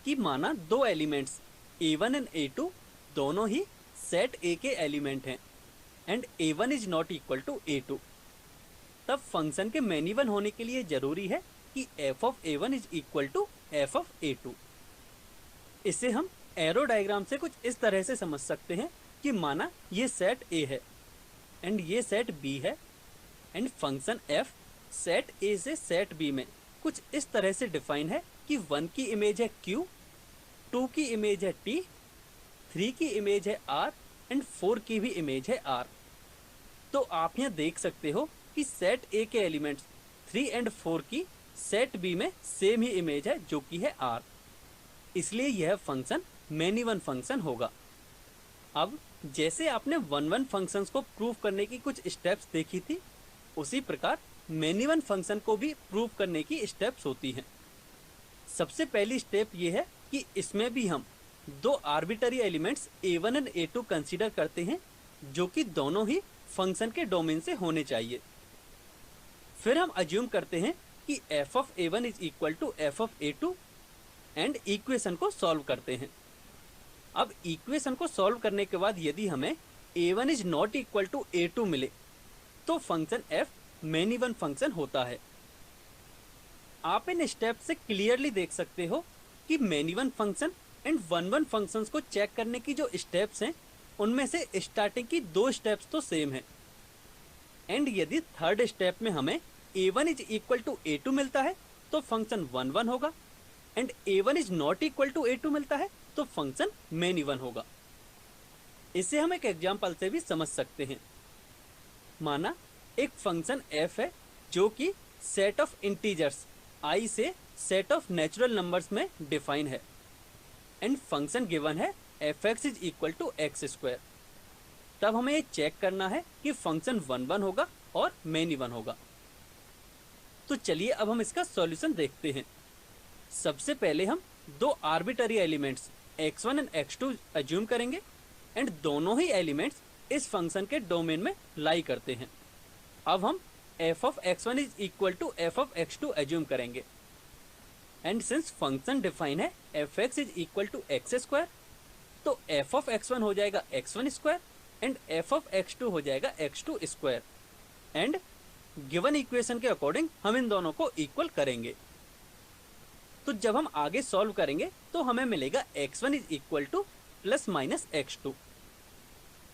कि माना दो एलिमेंट्स a1 एंड a2 दोनों ही सेट A के एलिमेंट हैं and a1 is not equal to a2, तब फंक्शन के मैनी वन होने के लिए जरूरी है कि f of a1 is equal to f of a2। इसे हम एरो डायग्राम से कुछ इस तरह से समझ सकते हैं कि माना ये सेट A है एंड ये सेट B है, and function f set A से सेट B में कुछ इस तरह से डिफाइन है कि 1 की इमेज है Q, 2 की इमेज है T, 3 की इमेज है R एंड 4 की भी इमेज है R। तो आप यहाँ देख सकते हो कि सेट A के एलिमेंट्स 3 एंड 4 की सेट B में सेम ही इमेज है, जो कि है R। इसलिए यह फंक्शन मैनी वन फंक्शन होगा। अब जैसे आपने 1-1 फंक्शंस को प्रूव करने की कुछ स्टेप्स देखी थी, उसी प्रकार मैनी वन फंक्शन को भी प्रूव करने की स्टेप्स होती हैं। सबसे पहली स्टेप ये है कि इसमें भी हम दो arbitrary elements a1 and a2 consider करते हैं, जो कि दोनों ही फंक्शन के डोमेन से होने चाहिए। फिर हम अज्यूम करते हैं कि f of a1 is equal to f of a2 and equation को सॉल्व करते हैं। अब इक्वेशन को सॉल्व करने के बाद यदि हमें a1 is not equal to a2 मिले तो function f many one function होता है। आप इन स्टेप से क्लियरली देख सकते हो कि many one function and 1-1 functions को चेक करने की जो स्टेप्स हैं, उनमें से स्टार्टिंग की दो स्टेप्स तो सेम है, एंड यदि थर्ड स्टेप में हमें a1 is equal to a2 मिलता है तो फंक्शन 1-1 होगा, and a1 is not equal to a2 मिलता है तो फंक्शन मैनी वन होगा। इसे हम एक एग्जांपल से भी समझ सकते हैं। माना एक फंक्शन f है जो कि सेट ऑफ इंटीजर्स i से सेट ऑफ नेचुरल नंबर्स में डिफाइन है, एंड फंक्शन गिवन है fx is equal to x square. तब हमें ये चेक करना है कि फंक्शन 1-1 होगा और मैनी वन होगा। तो चलिए अब हम इसका सॉल्यूशन देखते हैं। सबसे पहले हम दो arbitrary elements x1 and x2 assume करेंगे, एंड दोनों ही एलिमेंट्स इस फंक्शन के डोमेन में लाई करते हैं। अब हम f of x1 is equal to f of x2 assume करेंगे, एंड सिंस फंक्शन डिफाइन है fx is equal to x square, तो f ऑफ x1 हो जाएगा x1 square and f of x2 हो जाएगा x2 square, and given equation के according हम इन दोनों को इक्वल करेंगे। तो जब हम आगे सॉल्व करेंगे तो हमें मिलेगा x1 is equal two plus minus x2,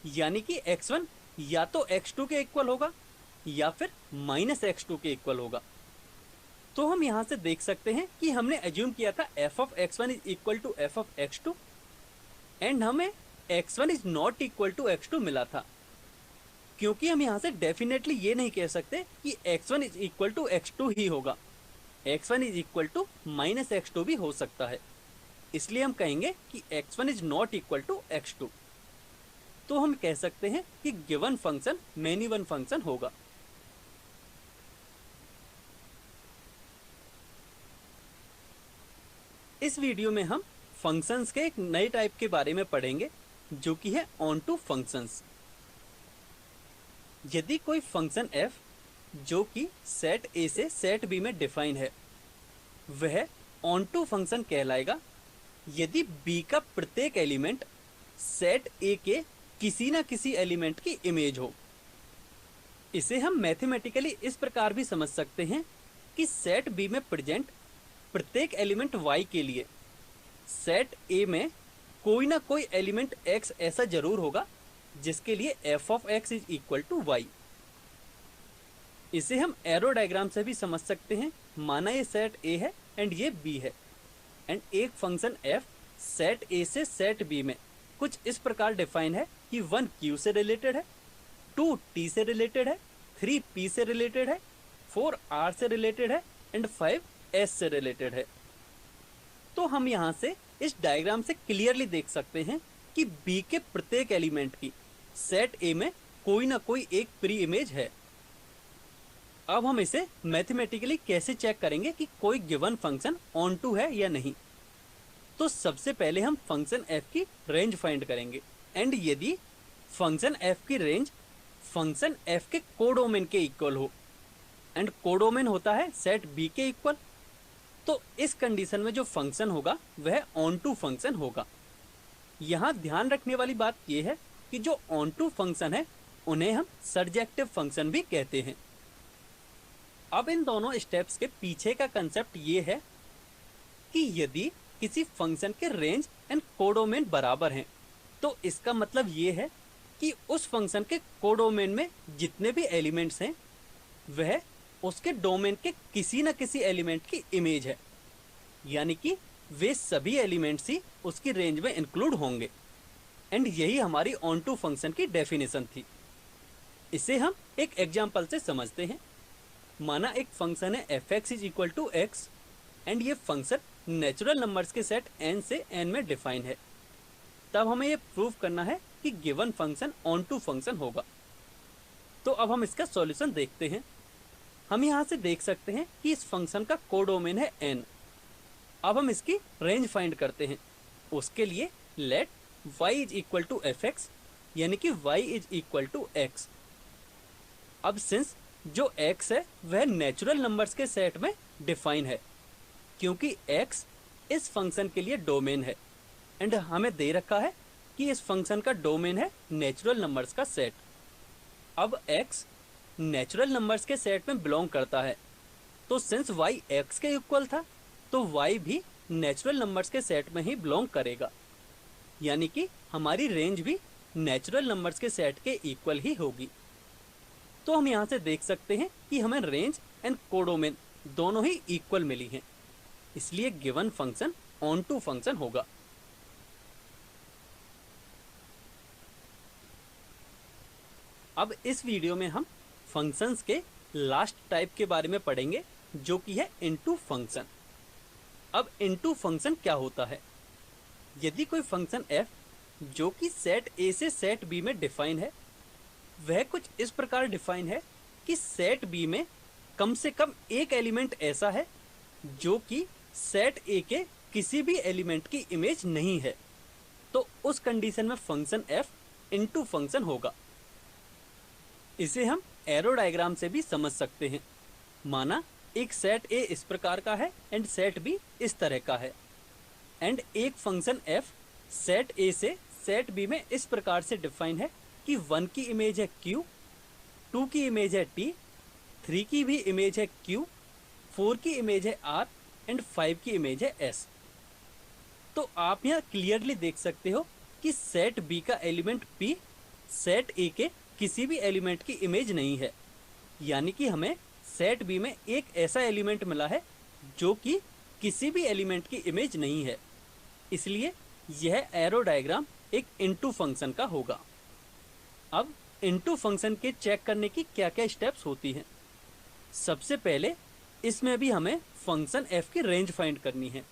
यानी कि x1 या तो x2 के इक्वल होगा या फिर माइनस x2 के इक्वल होगा। तो हम यहाँ से देख सकते हैं कि हमने अज्यूम किया था f of x1 is equal to f of x2, and हमें x1 is not equal to x2 मिला था, क्योंकि हम यहाँ से डेफिनेटली ये नहीं कह सकते कि x1 is equal to x2 ही होगा। x1 is equal to minus x2 भी हो सकता है, इसलिए हम कहेंगे कि x1 is not equal to x2। तो हम कह सकते हैं कि given function many one function होगा। इस वीडियो में हम फंक्शंस के एक नए टाइप के बारे में पढ़ेंगे, जो कि है ऑन टू फंक्शंस। यदि कोई फंक्शन f जो कि सेट A से सेट B में डिफाइन है, वह ऑन टू फंक्शन कहलाएगा यदि B का प्रत्येक एलिमेंट सेट ए के किसी ना किसी एलिमेंट की इमेज हो। इसे हम मैथमेटिकली इस प्रकार भी समझ सकते हैं कि सेट बी में प्रेजेंट प्रत्येक एलिमेंट y के लिए सेट ए में कोई ना कोई एलिमेंट x ऐसा जरूर होगा जिसके लिए f of x is equal to y. इसे हम एरो डायग्राम से भी समझ सकते हैं। माना ये सेट a है एंड ये b है, एंड एक फंक्शन f सेट a से सेट b में कुछ इस प्रकार डिफाइन है कि 1 q से रिलेटेड है, 2 t से रिलेटेड है, 3 p से रिलेटेड है, 4 r से रिलेटेड है एंड 5 s से रिलेटेड है। तो हम यहाँ से इस डायग्राम से क्लियरली देख सकते हैं कि b के प्रत्येक एलिमेंट की सेट a में कोई ना कोई एक प्री इमेज है। अब हम इसे मैथमेटिकली कैसे चेक करेंगे कि कोई गिवन फंक्शन ऑन टू है या नहीं। तो सबसे पहले हम फंक्शन f की रेंज फाइंड करेंगे, एंड यदि फंक्शन f की रेंज फंक्शन f के कोडोमेन के इक्वल हो, एंड कोडोमेन होता है सेट b के इक्वल, तो इस कंडीशन में जो फंक्शन होगा वह ऑन टू फंक्शन होगा। यहाँ ध्यान रखने वाली बात यह है कि जो ऑन टू फंक्शन है उन्हें हम सर्जेक्टिव फंक्शन भी कहते हैं। अब इन दोनों स्टेप्स के पीछे का कंसेप्ट ये है कि यदि किसी फंक्शन के रेंज एंड कोडोमेन बराबर हैं, तो इसका मतलब ये है कि उस फंक्शन के कोडोमेन में जितने भी एलिमेंट्स हैं वह उसके डोमेन के किसी न किसी एलिमेंट की इमेज है, यानी कि वे सभी एलिमेंट्स ही उसकी रेंज में इंक्लूड होंगे। एंड यही हमारी ऑन टू फंक्शन की डेफिनेशन थी। इसे हम एक एग्जांपल से समझते हैं। माना एक फंक्शन है f(x) is equal to x, and ये फंक्शन नेचुरल नंबर्स के सेट n से n में डिफाइन है। तब हमें ये प्रूव करना है कि given function onto function होगा। तो अब हम इसका सॉल्यूशन देखते हैं। हम यहाँ से देख सकते हैं कि इस फंक्शन का कोडोमेन है n। अब हम इसकी रेंज फाइंड करते हैं। उसके लिए let y is equal to fx, यानी कि y is equal to x। अब सिंस जो x है वह नेचुरल नंबर्स के सेट में डिफाइन है, क्योंकि x इस फंक्शन के लिए डोमेन है, एंड हमें दे रखा है कि इस फंक्शन का डोमेन है नेचुरल नंबर्स का सेट। अब x नेचुरल नंबर्स के सेट में बिलोंग करता है, तो सिंस y x के इक्वल था तो y भी नेचुरल नंबर्स के सेट में ही बिलोंग करेगा, यानी कि हमारी रेंज भी नेचुरल नंबर्स के सेट के इक्वल ही होगी। तो हम यहाँ से देख सकते हैं कि हमें रेंज एंड कोडोमेन दोनों ही इक्वल मिली हैं, इसलिए given function onto function होगा। अब इस वीडियो में हम फंक्शंस के लास्ट टाइप के बारे में पढ़ेंगे, जो कि है इनटू फंक्शन। अब इनटू फंक्शन क्या होता है? यदि कोई फंक्शन f जो कि सेट a से सेट b में डिफाइन है, वह कुछ इस प्रकार डिफाइन है कि सेट b में कम से कम एक एलिमेंट ऐसा है जो कि सेट a के किसी भी एलिमेंट की इमेज नहीं है, तो उस कंडीशन में फंक्शन f इनटू फंक्शन होगा। इसे हम एरो डायग्राम से भी समझ सकते हैं। माना एक सेट a इस प्रकार का है एंड सेट b इस तरह का है, एंड एक फंक्शन f सेट a से सेट b में इस प्रकार से डिफाइन है कि 1 की इमेज है q, 2 की इमेज है t, 3 की भी इमेज है q, 4 की इमेज है r एंड 5 की इमेज है s। तो आप यहाँ क्लियरली देख सकते हो कि सेट b का एलिमेंट p सेट a के किसी भी एलिमेंट की इमेज नहीं है, यानी कि हमें सेट b में एक ऐसा एलिमेंट मिला है जो कि किसी भी एलिमेंट की इमेज नहीं है, इसलिए यह एरो डायग्राम एक इनटू फंक्शन का होगा। अब इनटू फंक्शन के चेक करने की क्या क्या स्टेप्स होती हैं? सबसे पहले इसमें भी हमें फंक्शन f की रेंज फाइंड करनी है,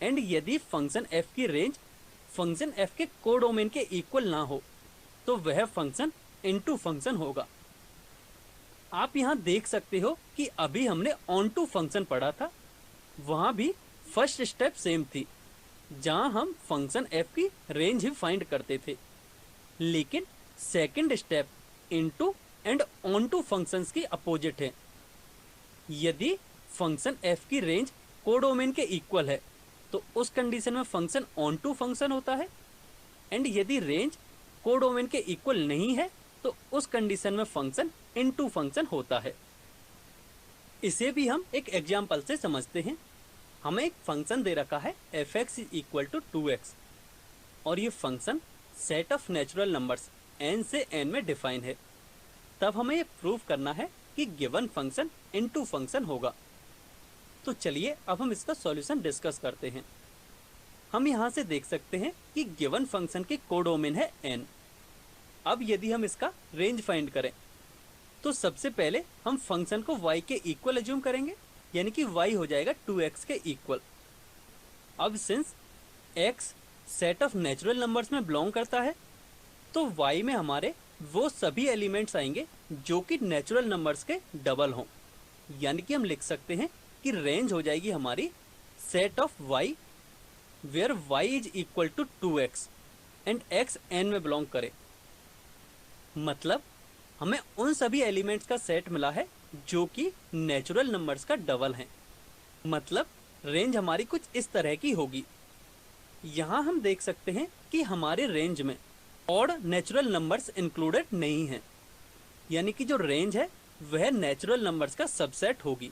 एंड यदि फंक्शन f की रेंज फंक्शन f के कोडोमेन के इक्वल ना हो तो वह फंक्शन इनटू फंक्शन होगा। आप यहाँ देख सकते हो कि अभी हमने ऑन टू फंक्शन पढ़ा था, वहाँ भी फर्स्ट स्टेप सेम थी, जहाँ हम फंक्शन f की रेंज ही फाइंड करते थे, लेकिन second step into and onto functions की अपोजिट है। यदि फंक्शन f की रेंज कोडोमेन के इक्वल है तो उस कंडीशन में फंक्शन ऑन टू फंक्शन होता है, एंड यदि रेंज कोडोमेन के इक्वल नहीं है तो उस कंडीशन में फंक्शन इनटू फंक्शन होता है। इसे भी हम एक एग्जांपल से समझते हैं। हमें एक फंक्शन दे रखा है f(x) = 2x और ये function set of natural numbers n से n में डिफाइन है। तब हमें ये प्रूव करना है कि गिवन फंक्शन इनटू फंक्शन होगा। तो चलिए अब हम इसका सॉल्यूशन डिस्कस करते हैं। हम यहाँ से देख सकते हैं कि गिवन फंक्शन के कोडोमेन है n। अब यदि हम इसका रेंज फाइंड करें तो सबसे पहले हम फंक्शन को y के इक्वल अज्यूम करेंगे, यानी कि y हो जाएगा 2x के इक्वल। अब since x set of natural numbers में बिलोंग करता है तो y में हमारे वो सभी एलिमेंट्स आएंगे जो कि नेचुरल नंबर्स के डबल हों, यानी कि हम लिख सकते हैं कि रेंज हो जाएगी हमारी set of y where y = 2x and x n में बिलोंग करे। मतलब हमें उन सभी एलिमेंट्स का सेट मिला है जो कि नेचुरल नंबर्स का डबल हैं। मतलब रेंज हमारी कुछ इस तरह की होगी। यहाँ हम देख सकते हैं कि हमारे रेंज में ऑड नेचुरल नंबर्स इंक्लूडेड नहीं हैं, यानी कि जो रेंज है वह नेचुरल नंबर्स का सबसेट होगी।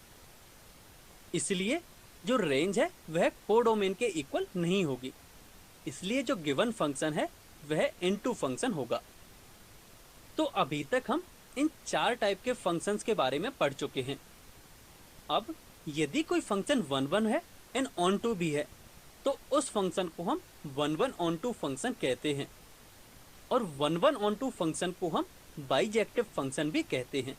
इसलिए जो रेंज है वह कोडोमेन के इक्वल नहीं होगी। इसलिए जो गिवन फंक्शन है वह इनटू फंक्शन होगा। तो अभी तक हम इन 4 टाइप के फंक्शंस के बारे में पढ़ चुके हैं। अब यदि कोई फंक्शन 1 1 है एंड ऑन टू भी है तो उस फंक्शन को हम 1 1 ऑन टू फंक्शन कहते हैं और 1 1 ऑन टू फंक्शन को हम बाइजेक्टिव फंक्शन भी कहते हैं।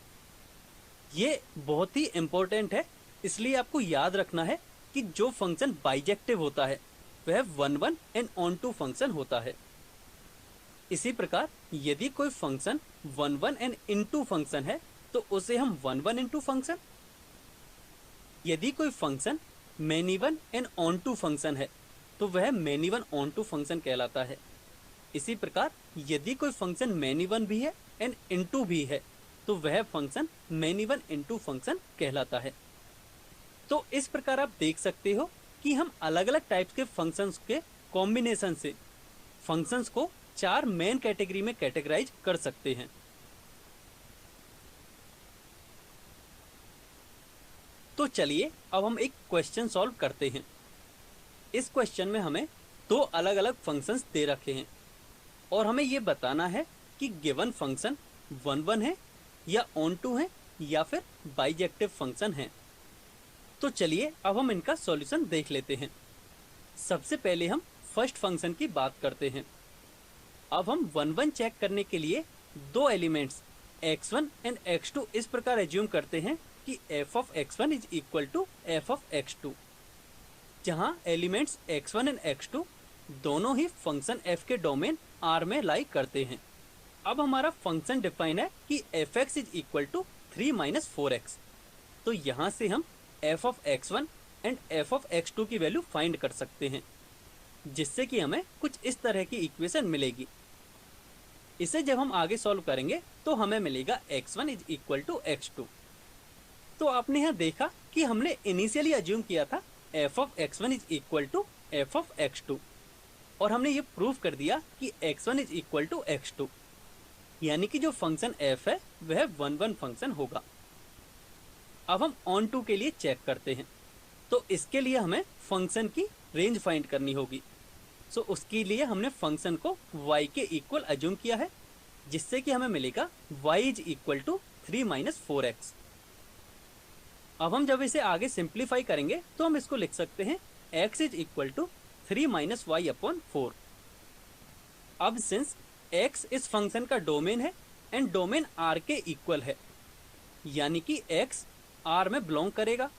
ये बहुत ही इंपॉर्टेंट है, इसलिए आपको याद रखना है कि जो फंक्शन बाइजेक्टिव होता है वह 1 1 एंड ऑन टू फंक्शन होता है। इसी प्रकार यदि कोई फंक्शन 1 1 एंड इनटू फंक्शन है तो उसे हम 1 1 इनटू फंक्शन। यदि कोई function many one and onto function है तो वह many one onto function कहलाता है। इसी प्रकार यदि कोई फंक्शन मैनी वन भी है एंड इनटू भी है तो वह function many one into function कहलाता है। तो इस प्रकार आप देख सकते हो कि हम अलग अलग टाइप्स के फंक्शंस के कॉम्बिनेशन से फंक्शंस को 4 मेन कैटेगरी में कैटेगराइज कर सकते हैं। तो चलिए अब हम एक क्वेश्चन सॉल्व करते हैं। इस क्वेश्चन में हमें 2 अलग अलग फंक्शंस दे रखे हैं और हमें ये बताना है कि गिवन फंक्शन 1 1 है या ऑन टू है या फिर बाइजेक्टिव फंक्शन है। तो चलिए अब हम इनका सॉल्यूशन देख लेते हैं। सबसे पहले हम फर्स्ट फंक्शन की बात करते हैं। अब हम 1 1 चेक करने के लिए 2 एलिमेंट्स x1 एंड x2 इस प्रकार एज्यूम करते हैं कि f(x1) = f(x2), जहां एलिमेंट्स x1 एंड x2 दोनों ही फंक्शन f के डोमेन R में लाई करते हैं। अब हमारा फंक्शन डिफाइन है कि f(x) = 3 - 4x। तो यहाँ से हम f(x1) एंड f(x2) की वैल्यू फाइंड कर सकते हैं, जिससे कि हमें कुछ इस तरह की इक्वेशन मिलेगी। इसे जब हम आगे सॉल्व करेंगे तो हमें मिलेगा x1 = x2। तो आपने यहाँ देखा कि हमने इनिशियली अज्यूम किया था f(x1) = f(x2) और हमने ये प्रूव कर दिया कि x1 = x2, यानी कि जो फंक्शन f है वह 1 1 फंक्शन होगा। अब हम ऑन टू के लिए चेक करते हैं। तो इसके लिए हमें फंक्शन की रेंज फाइंड करनी होगी। सो उसके लिए हमने फंक्शन को y के इक्वल अज्यूम किया है, जिससे कि हमें मिलेगा y = 3 - 4x। अब हम जब इसे आगे सिंप्लीफाई करेंगे तो हम इसको लिख सकते हैं x = 3 - y/4। अब सिंस x इस फंक्शन का डोमेन है एंड डोमेन R के इक्वल है, यानी कि x R में बिलोंग करेगा।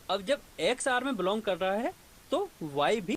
अब जब x R में बिलोंग कर रहा है तो y भी